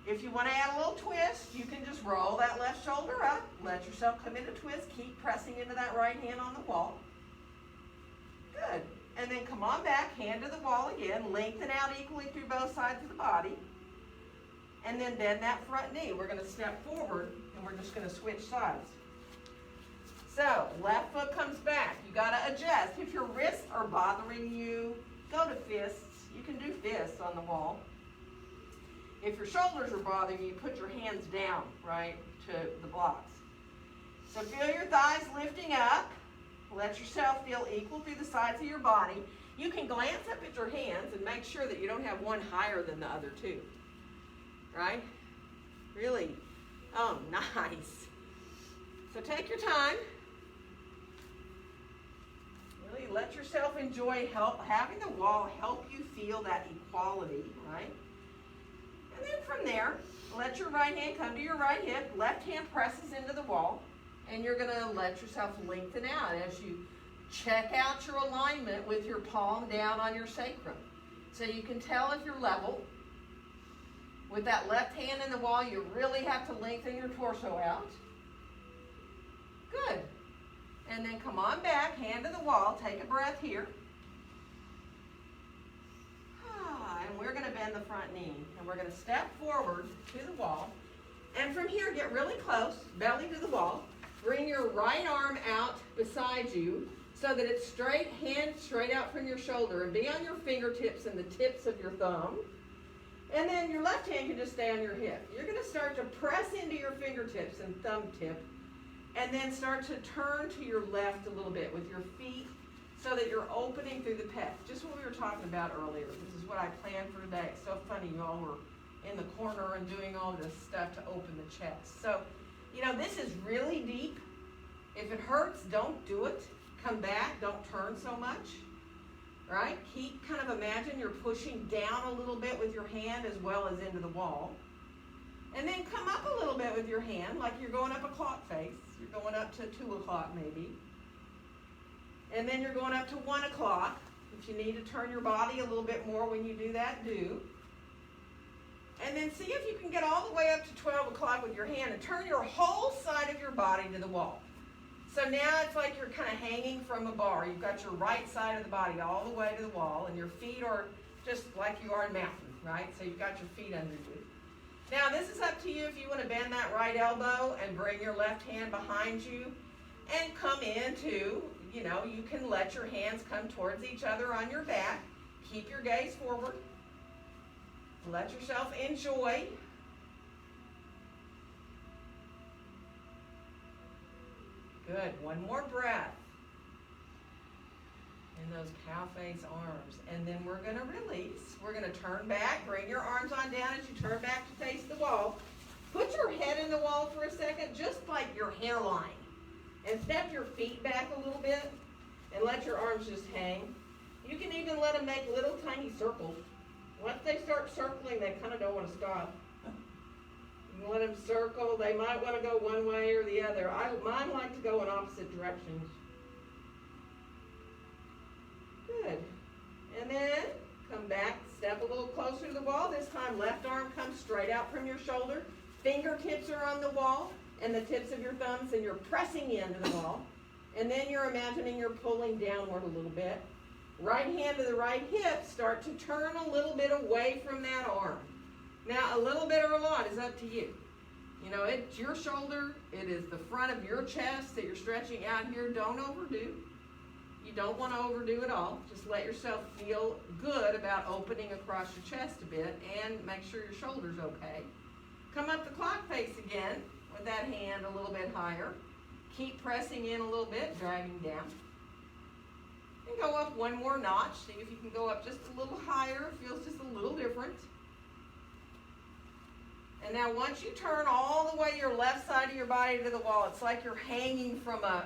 [SPEAKER 1] If you want to add a little twist, you can just roll that left shoulder up. Let yourself come into twist. Keep pressing into that right hand on the wall. Good. And then come on back, hand to the wall again. Lengthen out equally through both sides of the body. and then bend that front knee. We're gonna step forward, and we're just gonna switch sides. So, left foot comes back. You gotta adjust. If your wrists are bothering you, go to fists. You can do fists on the wall. If your shoulders are bothering you, put your hands down, right, to the blocks. So feel your thighs lifting up. Let yourself feel equal through the sides of your body. You can glance up at your hands and make sure that you don't have one higher than the other two. Right? Really? Oh, nice. So take your time. Really let yourself enjoy having the wall help you feel that equality, right? And then from there, let your right hand come to your right hip. Left hand presses into the wall. And you're going to let yourself lengthen out as you check out your alignment with your palm down on your sacrum. So you can tell if you're level. With that left hand in the wall, you really have to lengthen your torso out. Good. And then come on back, hand to the wall. Take a breath here. And we're going to bend the front knee. And we're going to step forward to the wall. And from here, get really close, belly to the wall. Bring your right arm out beside you so that it's straight, hand straight out from your shoulder, and be on your fingertips and the tips of your thumb. And then your left hand can just stay on your hip. You're going to start to press into your fingertips and thumb tip, and then start to turn to your left a little bit with your feet so that you're opening through the pec. Just what we were talking about earlier. This is what I planned for today. It's so funny you all were in the corner and doing all this stuff to open the chest. So, you know, this is really deep. If it hurts, don't do it. Come back, don't turn so much, right? Keep kind of imagine you're pushing down a little bit with your hand as well as into the wall. And then come up a little bit with your hand like you're going up a clock face. You're going up to 2 o'clock maybe. And then you're going up to 1 o'clock. If you need to turn your body a little bit more when you do that, do. And then see if you can get all the way up to 12 o'clock with your hand and turn your whole side of your body to the wall. So now it's like you're kind of hanging from a bar. You've got your right side of the body all the way to the wall, and your feet are just like you are in mountain, right? So you've got your feet under you. Now this is up to you if you want to bend that right elbow and bring your left hand behind you and come into, you know, you can let your hands come towards each other on your back. Keep your gaze forward. Let yourself enjoy. Good. One more breath. In those cow face arms. And then we're going to release. We're going to turn back. Bring your arms on down as you turn back to face the wall. Put your head in the wall for a second, just like your hairline. And step your feet back a little bit. And let your arms just hang. You can even let them make little tiny circles. Once they start circling, they kind of don't want to stop. You can let them circle. They might want to go one way or the other. Mine like to go in opposite directions. Good. And then come back, step a little closer to the wall. This time left arm comes straight out from your shoulder. Fingertips are on the wall and the tips of your thumbs, and you're pressing into the wall. And then you're imagining you're pulling downward a little bit. Right hand to the right hip, start to turn a little bit away from that arm. Now, a little bit or a lot is up to you. You know, it's your shoulder. It is the front of your chest that you're stretching out here. Don't overdo. You don't want to overdo it all. Just let yourself feel good about opening across your chest a bit and make sure your shoulder's okay. Come up the clock face again with that hand a little bit higher. Keep pressing in a little bit, dragging down. And go up one more notch. See if you can go up just a little higher. It feels just a little different. And now once you turn all the way your left side of your body to the wall, it's like you're hanging from a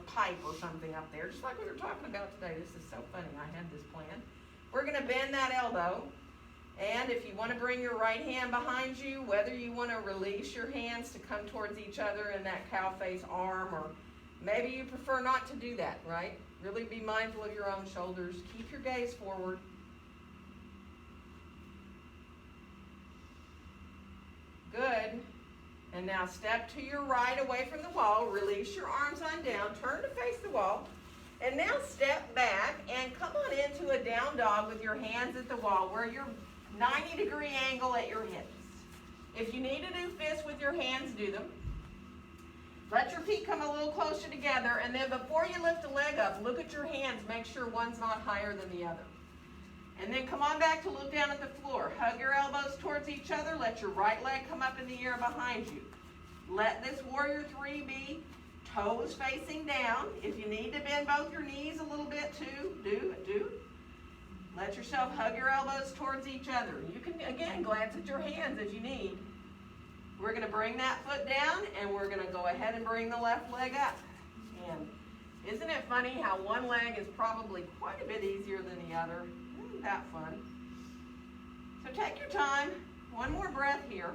[SPEAKER 1] pipe or something up there, just like we were talking about today. This is so funny. I had this plan. We're going to bend that elbow. And if you want to bring your right hand behind you, whether you want to release your hands to come towards each other in that cow face arm, or maybe you prefer not to do that, right? Really be mindful of your own shoulders. Keep your gaze forward. Good. And now step to your right away from the wall. Release your arms on down. Turn to face the wall. And now step back and come on into a down dog with your hands at the wall where you're 90-degree angle at your hips. If you need to do fists with your hands, do them. Let your feet come a little closer together, and then before you lift a leg up, look at your hands. Make sure one's not higher than the other. And then come on back to look down at the floor. Hug your elbows towards each other. Let your right leg come up in the air behind you. Let this warrior 3 be toes facing down. If you need to bend both your knees a little bit too, do. Let yourself hug your elbows towards each other. You can, again, glance at your hands if you need. We're going to bring that foot down, and we're going to go ahead and bring the left leg up. And isn't it funny how one leg is probably quite a bit easier than the other? Isn't that fun? So take your time. One more breath here.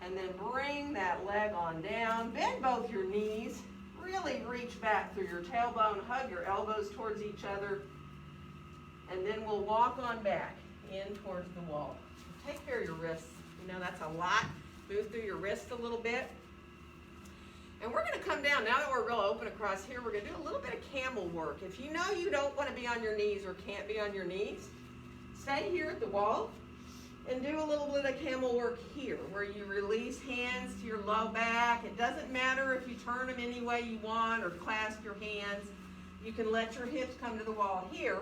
[SPEAKER 1] And then bring that leg on down. Bend both your knees. Really reach back through your tailbone. Hug your elbows towards each other. And then we'll walk on back in towards the wall. Take care of your wrists. You know, that's a lot. Move through your wrists a little bit. And we're going to come down. Now that we're real open across here, we're going to do a little bit of camel work. If you know you don't want to be on your knees or can't be on your knees, stay here at the wall and do a little bit of camel work here, where you release hands to your low back. It doesn't matter if you turn them any way you want or clasp your hands. You can let your hips come to the wall here,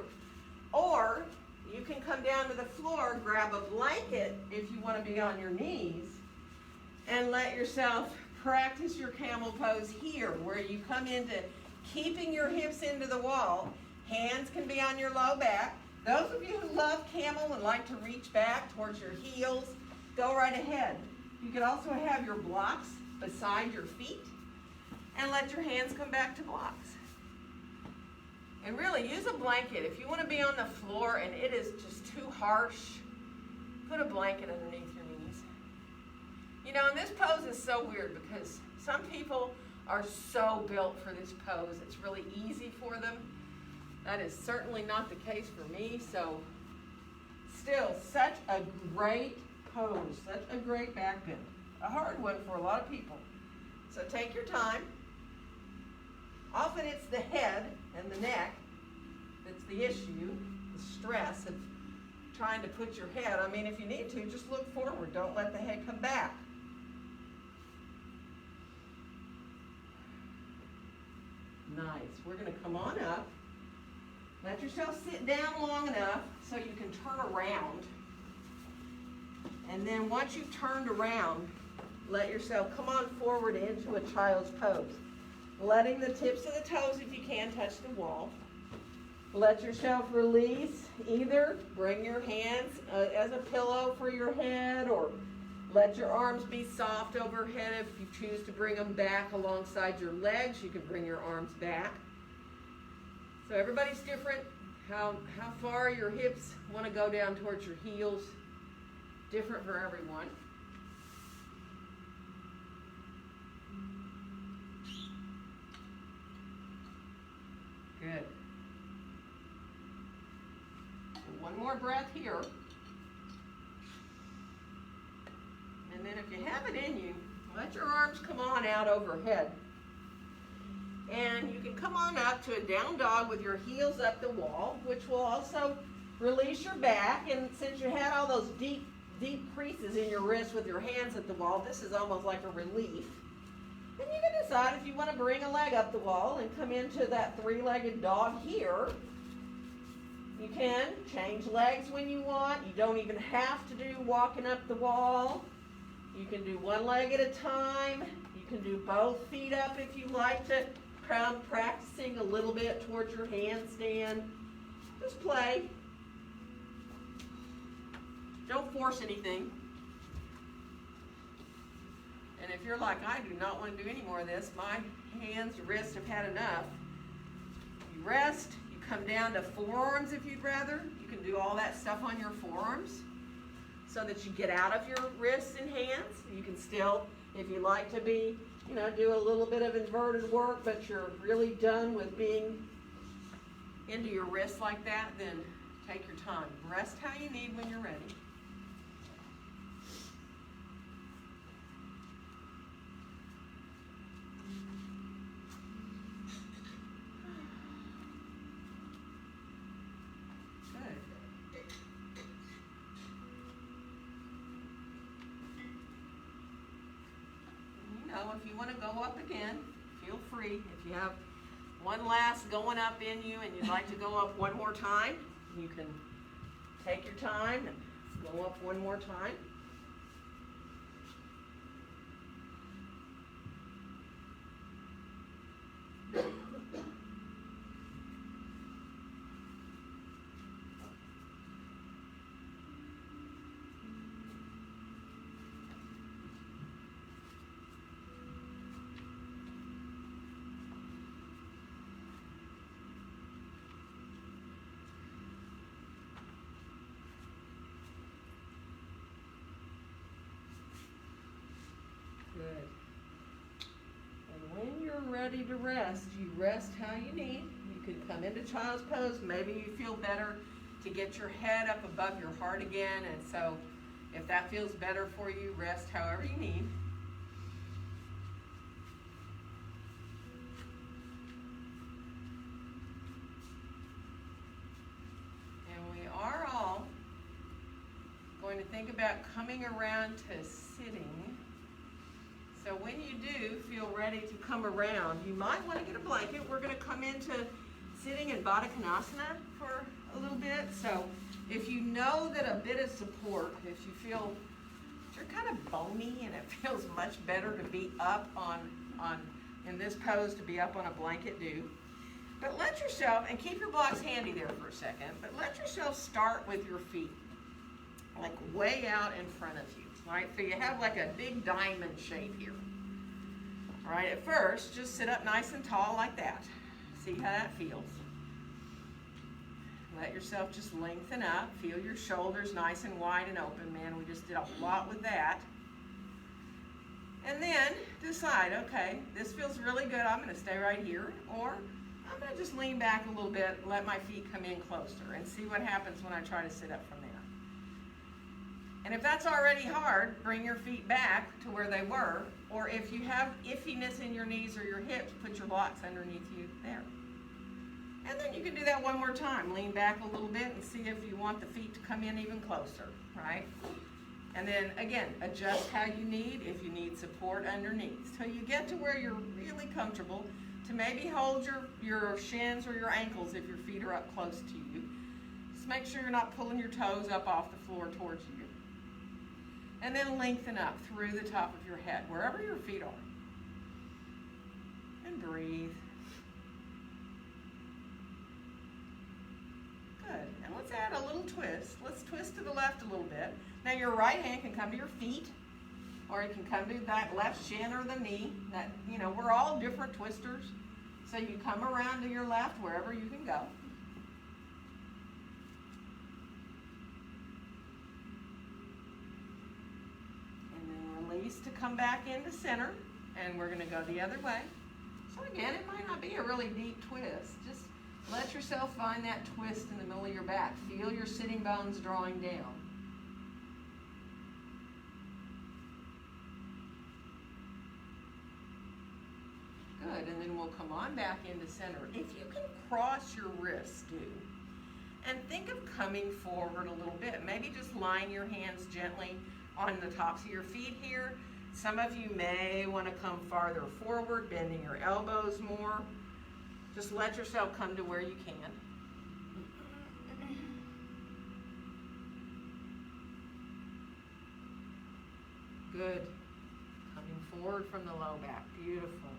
[SPEAKER 1] or you can come down to the floor, grab a blanket if you want to be on your knees, and let yourself practice your camel pose here, where you come into keeping your hips into the wall. Hands can be on your low back. Those of you who love camel and like to reach back towards your heels, go right ahead. You can also have your blocks beside your feet and let your hands come back to blocks. And really, use a blanket. If you want to be on the floor and it is just too harsh, put a blanket underneath your knees. You know, and this pose is so weird because some people are so built for this pose. It's really easy for them. That is certainly not the case for me. So still, such a great pose, such a great back bend. A hard one for a lot of people. So take your time. Often it's the head and the neck that's the issue, the stress of trying to put your head. I mean, if you need to, just look forward. Don't let the head come back. Nice. We're going to come on up. Let yourself sit down long enough so you can turn around. And then once you've turned around, let yourself come on forward into a child's pose. Letting the tips of the toes, if you can, touch the wall. Let yourself release. Either bring your hands as a pillow for your head, or let your arms be soft overhead. If you choose to bring them back alongside your legs, you can bring your arms back. So everybody's different. How far your hips want to go down towards your heels, different for everyone. Good. One more breath here. And then if you have it in you, let your arms come on out overhead. And you can come on up to a down dog with your heels up the wall, which will also release your back. And since you had all those deep creases in your wrists with your hands at the wall, this is almost like a relief. And you can decide if you want to bring a leg up the wall and come into that three-legged dog here. You can change legs when you want. You don't even have to do walking up the wall. You can do one leg at a time. You can do both feet up if you like to. Practicing a little bit towards your handstand. Just play. Don't force anything. And if you're like, I do not want to do any more of this, my hands, wrists have had enough. You rest. You come down to forearms if you'd rather. You can do all that stuff on your forearms so that you get out of your wrists and hands. You can still, if you like to be, do a little bit of inverted work, but you're really done with being into your wrists like that, then take your time. Rest how you need when you're ready. Good. go. If you want to go up again, feel free. If you have one last going up in you and you'd like to go up one more time, you can take your time and go up one more time. Good. And when you're ready to rest, you rest how you need. You can come into child's pose. Maybe you feel better to get your head up above your heart again. And so if that feels better for you, rest however you need. And we are all going to think about coming around to sitting. So when you do feel ready to come around, you might want to get a blanket. We're going to come into sitting in Badaknasana for a little bit. So if you know that a bit of support, if you feel you're kind of bony and it feels much better to be up on in this pose, to be up on a blanket, do. But let yourself, and keep your blocks handy there for a second, but let yourself start with your feet, like way out in front of you. Right, so you have like a big diamond shape here. All right, at first, just sit up nice and tall like that. See how that feels. Let yourself just lengthen up. Feel your shoulders nice and wide and open. Man, we just did a lot with that. And then decide, okay, this feels really good. I'm going to stay right here. Or I'm going to just lean back a little bit, let my feet come in closer, and see what happens when I try to sit up from there. And if that's already hard, bring your feet back to where they were. Or if you have iffiness in your knees or your hips, put your blocks underneath you there. And then you can do that one more time. Lean back a little bit and see if you want the feet to come in even closer, right? And then, again, adjust how you need, if you need support underneath. So you get to where you're really comfortable to maybe hold your shins or your ankles if your feet are up close to you. Just make sure you're not pulling your toes up off the floor towards you. And then lengthen up through the top of your head, wherever your feet are. And breathe. Good. And let's add a little twist. Let's twist to the left a little bit. Now your right hand can come to your feet, or you can come to that left shin or the knee. That, you know, we're all different twisters. So you come around to your left wherever you can go. To come back into center, and we're going to go the other way. So again, it might not be a really deep twist. Just let yourself find that twist in the middle of your back. Feel your sitting bones drawing down. Good, and then we'll come on back into center. If you can cross your wrists, do. And think of coming forward a little bit. Maybe just line your hands gently on the tops of your feet here. Some of you may want to come farther forward, bending your elbows more. Just let yourself come to where you can. Good. Coming forward from the low back. Beautiful.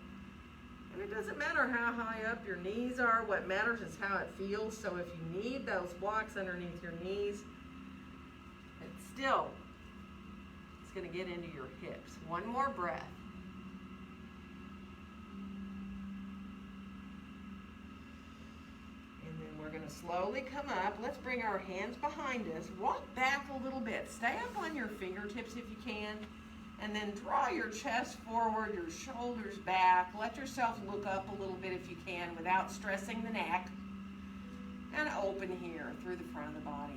[SPEAKER 1] And it doesn't matter how high up your knees are. What matters is how it feels. So if you need those blocks underneath your knees, it's still going to get into your hips. One more breath. And then we're going to slowly come up. Let's bring our hands behind us. Walk back a little bit. Stay up on your fingertips if you can. And then draw your chest forward, your shoulders back. Let yourself look up a little bit if you can without stressing the neck. And open here through the front of the body.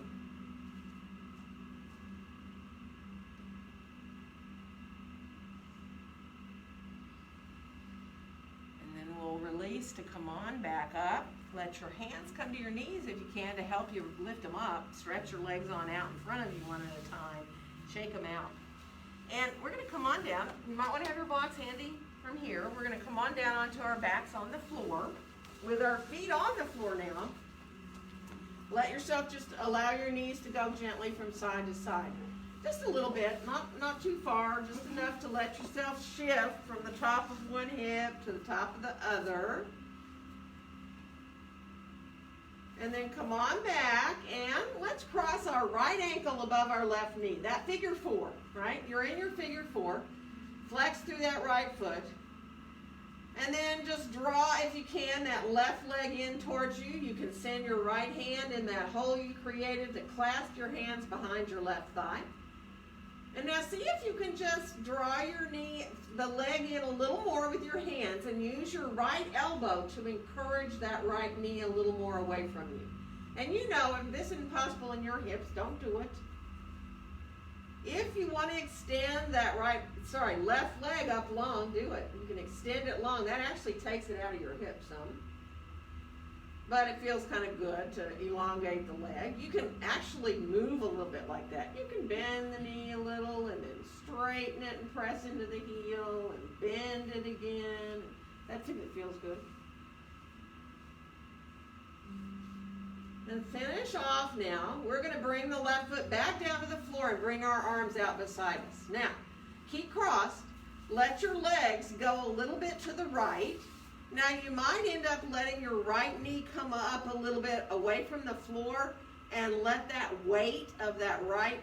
[SPEAKER 1] Release to come on back up. Let your hands come to your knees if you can to help you lift them up. Stretch your legs on out in front of you one at a time. Shake them out. And we're gonna come on down. You might wanna have your blocks handy from here. We're gonna come on down onto our backs on the floor with our feet on the floor now. Let yourself just allow your knees to go gently from side to side. Just a little bit, not too far, just enough to let yourself shift from the top of one hip to the top of the other. And then come on back and let's cross our right ankle above our left knee. That figure four, right? You're in your figure four. Flex through that right foot. And then just draw, if you can, that left leg in towards you. You can send your right hand in that hole you created to clasp your hands behind your left thigh. And now see if you can just draw your knee, the leg in a little more with your hands and use your right elbow to encourage that right knee a little more away from you. And you know, if this isn't possible in your hips, don't do it. If you want to extend that left leg up long, do it. You can extend it long. That actually takes it out of your hip some. But it feels kind of good to elongate the leg. You can actually move a little bit like that. You can bend the knee a little and then straighten it and press into the heel and bend it again. That typically feels good. And finish off now. We're going to bring the left foot back down to the floor and bring our arms out beside us. Now, keep crossed. Let your legs go a little bit to the right. Now you might end up letting your right knee come up a little bit away from the floor and let that weight of that right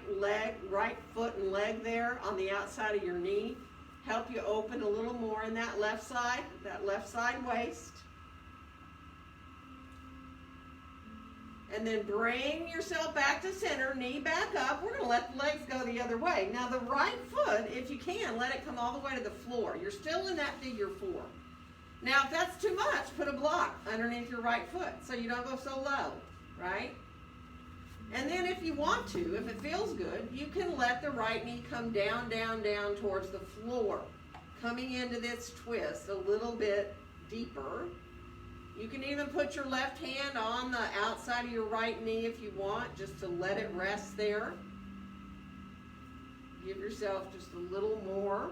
[SPEAKER 1] foot and leg there on the outside of your knee help you open a little more in that left side waist. And then bring yourself back to center, knee back up. We're going to let the legs go the other way. Now the right foot, if you can, let it come all the way to the floor. You're still in that figure four. Now, if that's too much, put a block underneath your right foot so you don't go so low, right? And then if you want to, if it feels good, you can let the right knee come down, down, down towards the floor, coming into this twist a little bit deeper. You can even put your left hand on the outside of your right knee if you want, just to let it rest there. Give yourself just a little more.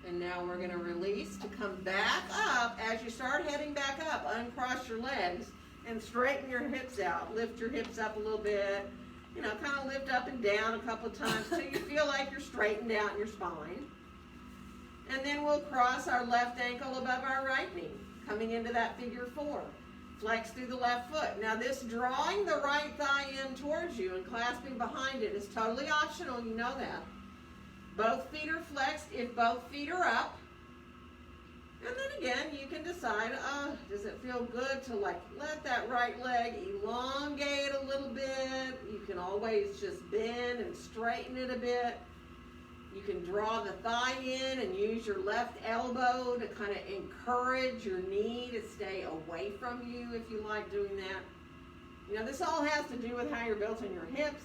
[SPEAKER 1] And now we're going to release to come back up. As you start heading back up, uncross your legs and straighten your hips out. Lift your hips up a little bit. You know, kind of lift up and down a couple of times till you feel like you're straightened out in your spine. And then we'll cross our left ankle above our right knee, coming into that figure four. Flex through the left foot. Now this drawing the right thigh in towards you and clasping behind it is totally optional, you know that. Both feet are flexed if both feet are up. And then again, you can decide, does it feel good to let that right leg elongate a little bit? You can always just bend and straighten it a bit. You can draw the thigh in and use your left elbow to kind of encourage your knee to stay away from you if you like doing that. You know, this all has to do with how you're built in your hips.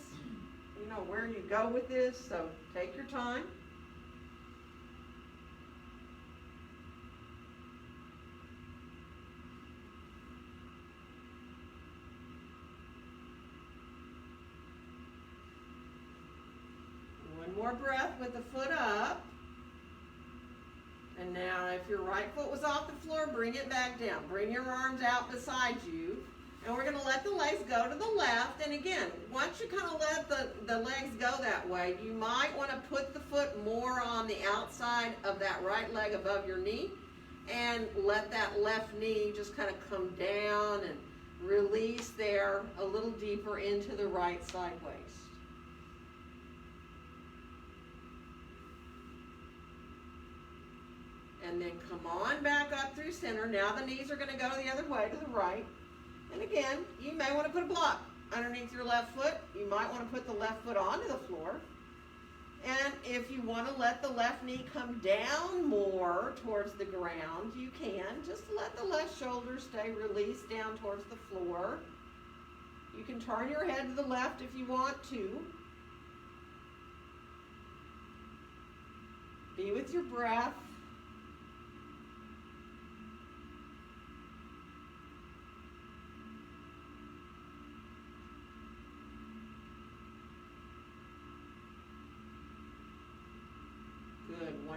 [SPEAKER 1] You know where you go with this, so take your time. One more breath with the foot up. And now if your right foot was off the floor, bring it back down. Bring your arms out beside you. And we're going to let the legs go to the left. And again, once you kind of let the legs go that way, you might want to put the foot more on the outside of that right leg above your knee and let that left knee just kind of come down and release there a little deeper into the right side waist. And then come on back up through center. Now the knees are going to go the other way to the right. And again, you may want to put a block underneath your left foot. You might want to put the left foot onto the floor. And if you want to let the left knee come down more towards the ground, you can. Just let the left shoulder stay released down towards the floor. You can turn your head to the left if you want to. Be with your breath.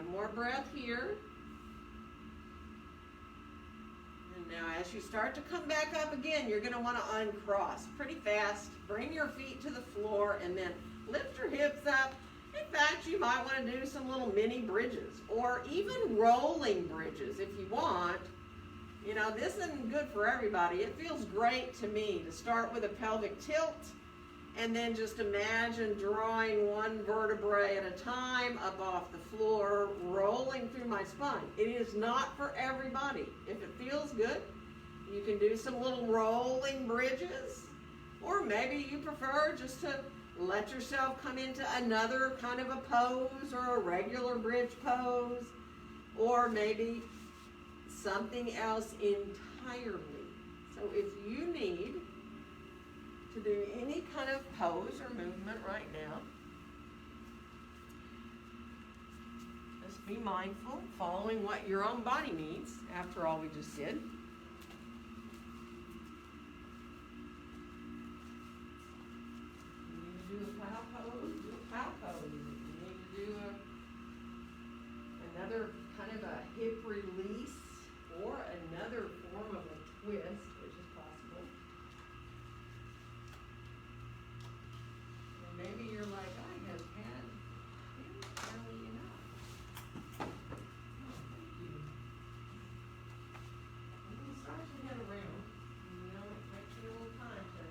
[SPEAKER 1] One more breath here. And now as you start to come back up again, you're going to want to uncross pretty fast. Bring your feet to the floor and then lift your hips up. In fact, you might want to do some little mini bridges or even rolling bridges if you want. You know, this isn't good for everybody. It feels great to me to start with a pelvic tilt and then just imagine drawing one vertebrae at a time up off the floor, rolling through my spine. It is not for everybody. If it feels good, you can do some little rolling bridges, or maybe you prefer just to let yourself come into another kind of a pose or a regular bridge pose, or maybe something else entirely. So if you need to do any kind of pose or movement right now, just be mindful, following what your own body needs. After all we just did. You need to do a cow pose, do a cow pose. You need to do another kind of a hip release or another form of a twist, which is possible. And maybe you're like, I have had fairly enough. Oh, thank you. I'm going to start your head around. You know, it takes me a little time to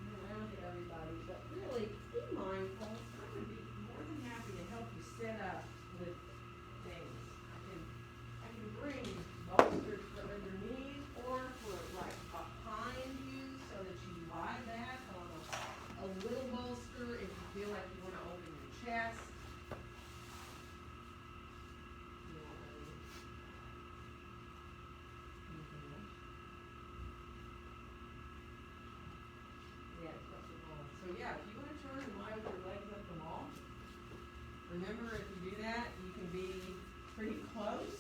[SPEAKER 1] come around to everybody, but really, be mindful. I'm going to be more than happy to help you set up with things. I can bring bolsters for underneath or for like behind you so that you lie back on a little bolster if you feel like you want to open your chest. Yeah, across the wall. So yeah, if you want to turn and lie with your legs up the wall, remember if you do that, you can be pretty close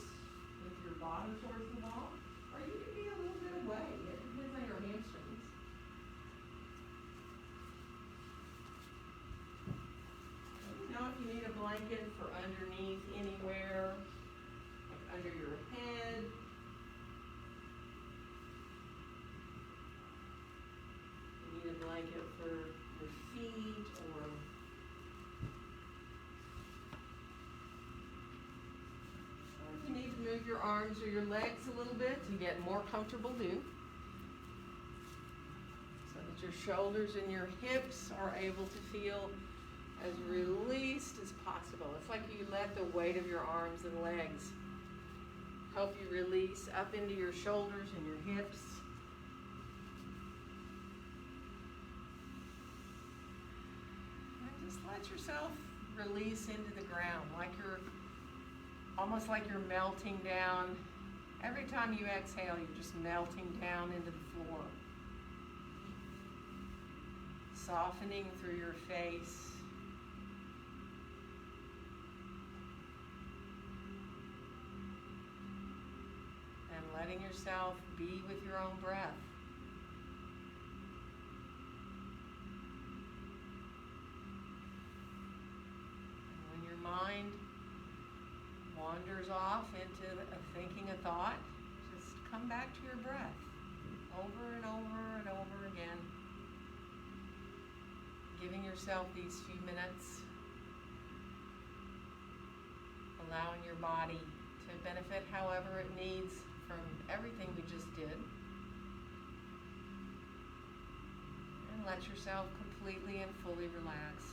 [SPEAKER 1] with your bottom towards the wall, or you can be a little bit away. It depends on your hamstrings. Let me know if you need a blanket for underneath anywhere, like under your head. You need a blanket for your feet or if you need to move your arms or your legs a little bit to get more comfortable, do. So that your shoulders and your hips are able to feel as released as possible. It's like you let the weight of your arms and legs help you release up into your shoulders and your hips. And just let yourself release into the ground, like you're almost like you're melting down. Every time you exhale, you're just melting down into the floor. Softening through your face. And letting yourself be with your own breath. And when your mind wanders off into thinking a thought, just come back to your breath over and over and over again, giving yourself these few minutes, allowing your body to benefit however it needs from everything we just did, and let yourself completely and fully relax.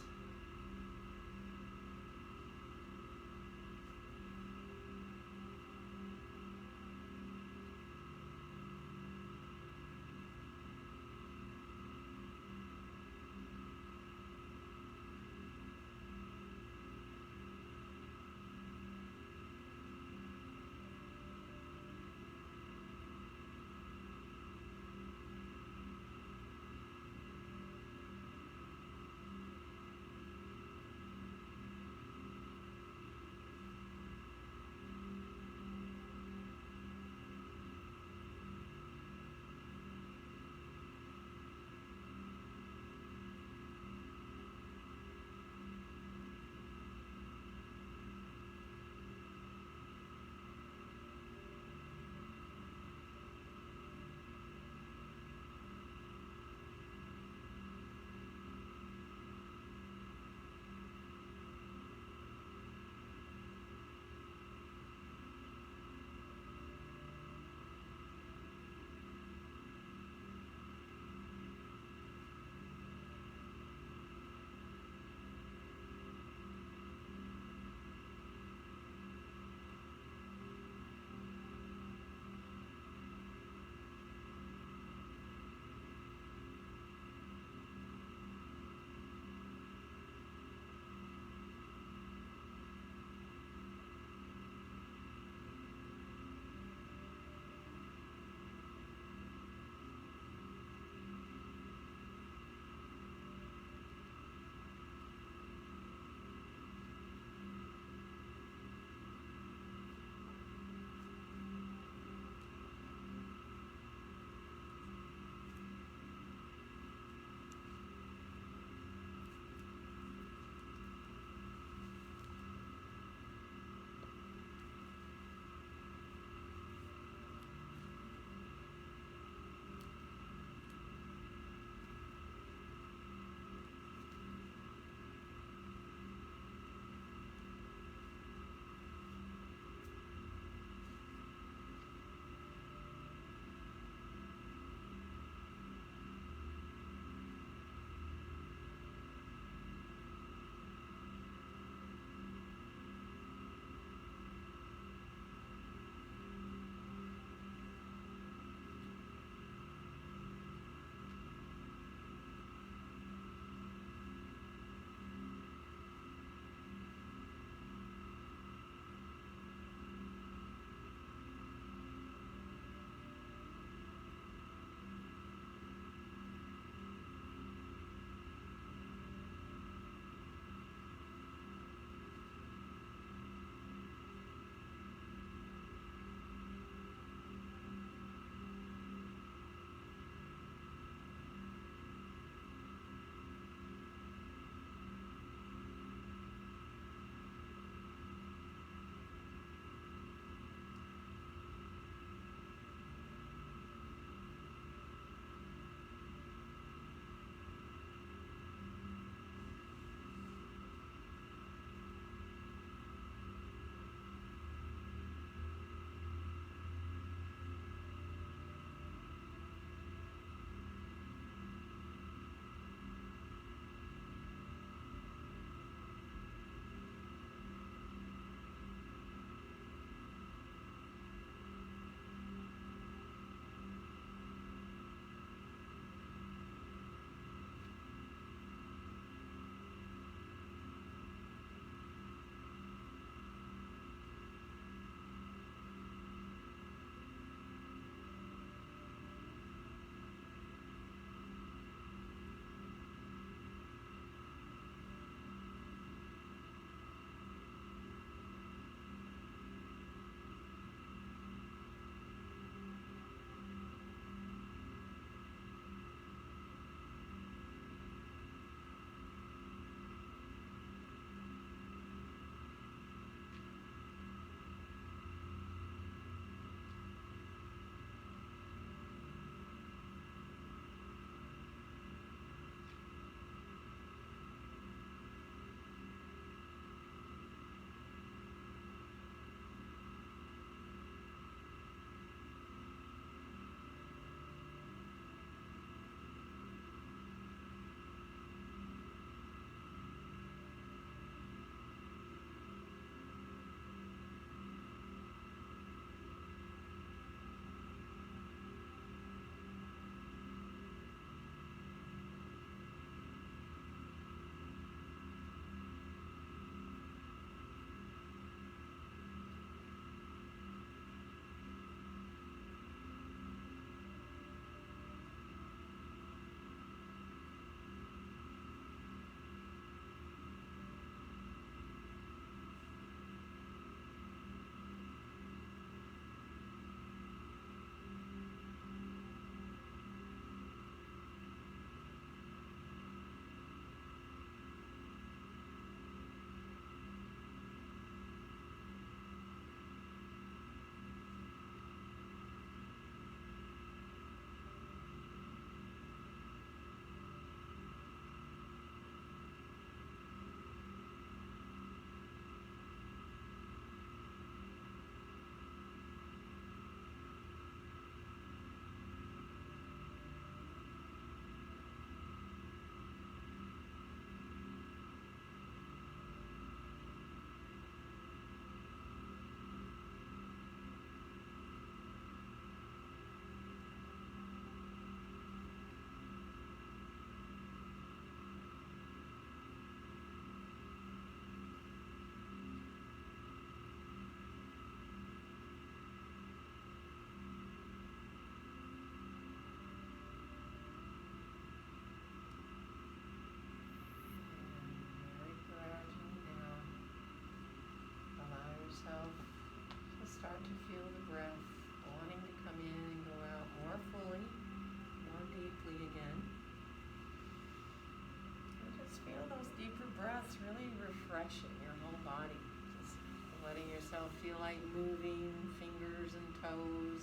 [SPEAKER 1] refreshing your whole body. Just letting yourself feel like moving fingers and toes,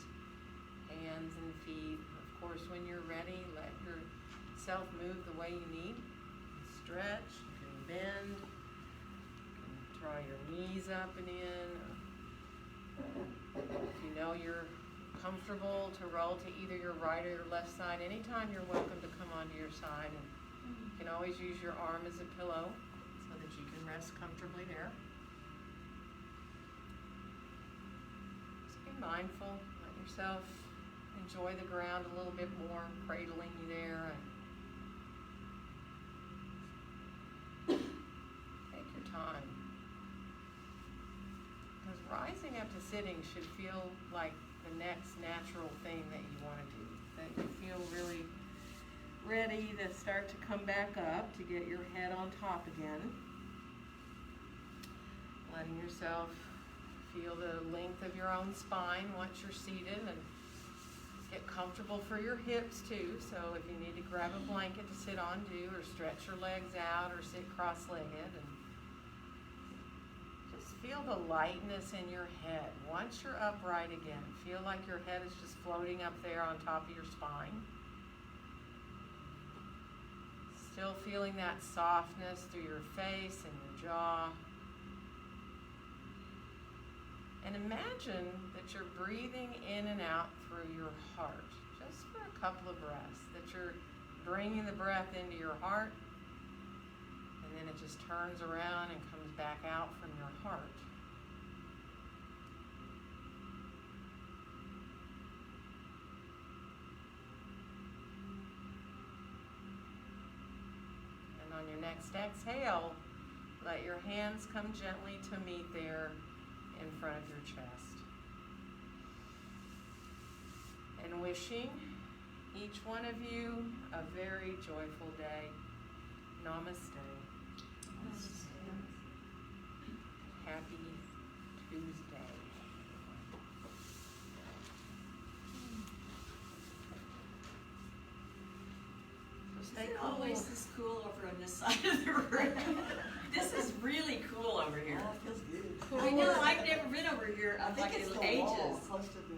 [SPEAKER 1] hands and feet. Of course, when you're ready, let yourself move the way you need. Stretch, you can bend, you can draw your knees up and in. If you know you're comfortable to roll to either your right or your left side, anytime you're welcome to come onto your side. And you can always use your arm as a pillow so that you can rest comfortably there. Just be mindful, let yourself enjoy the ground a little bit more, cradling you there. And take your time. Because rising up to sitting should feel like the next natural thing that you want to do. That you feel really ready to start to come back up, to get your head on top again. Letting yourself feel the length of your own spine once you're seated, and get comfortable for your hips too. So if you need to grab a blanket to sit on, do, or stretch your legs out, or sit cross-legged. And just feel the lightness in your head. Once you're upright again, feel like your head is just floating up there on top of your spine. Still feeling that softness through your face and your jaw. And imagine that you're breathing in and out through your heart, just for a couple of breaths, that you're bringing the breath into your heart, and then it just turns around and comes back out from your heart. And on your next exhale, let your hands come gently to meet there in front of your chest. And wishing each one of you a very joyful day. Namaste. Happy Tuesday. So stay
[SPEAKER 4] Is it
[SPEAKER 1] cool.
[SPEAKER 4] always this cool over on this side of the room? This is really cool over here.
[SPEAKER 5] Oh, it feels good.
[SPEAKER 4] I know, I've never been over here
[SPEAKER 5] I
[SPEAKER 4] in
[SPEAKER 5] think
[SPEAKER 4] like
[SPEAKER 5] it's
[SPEAKER 4] in
[SPEAKER 5] the wall
[SPEAKER 4] ages.
[SPEAKER 5] close to the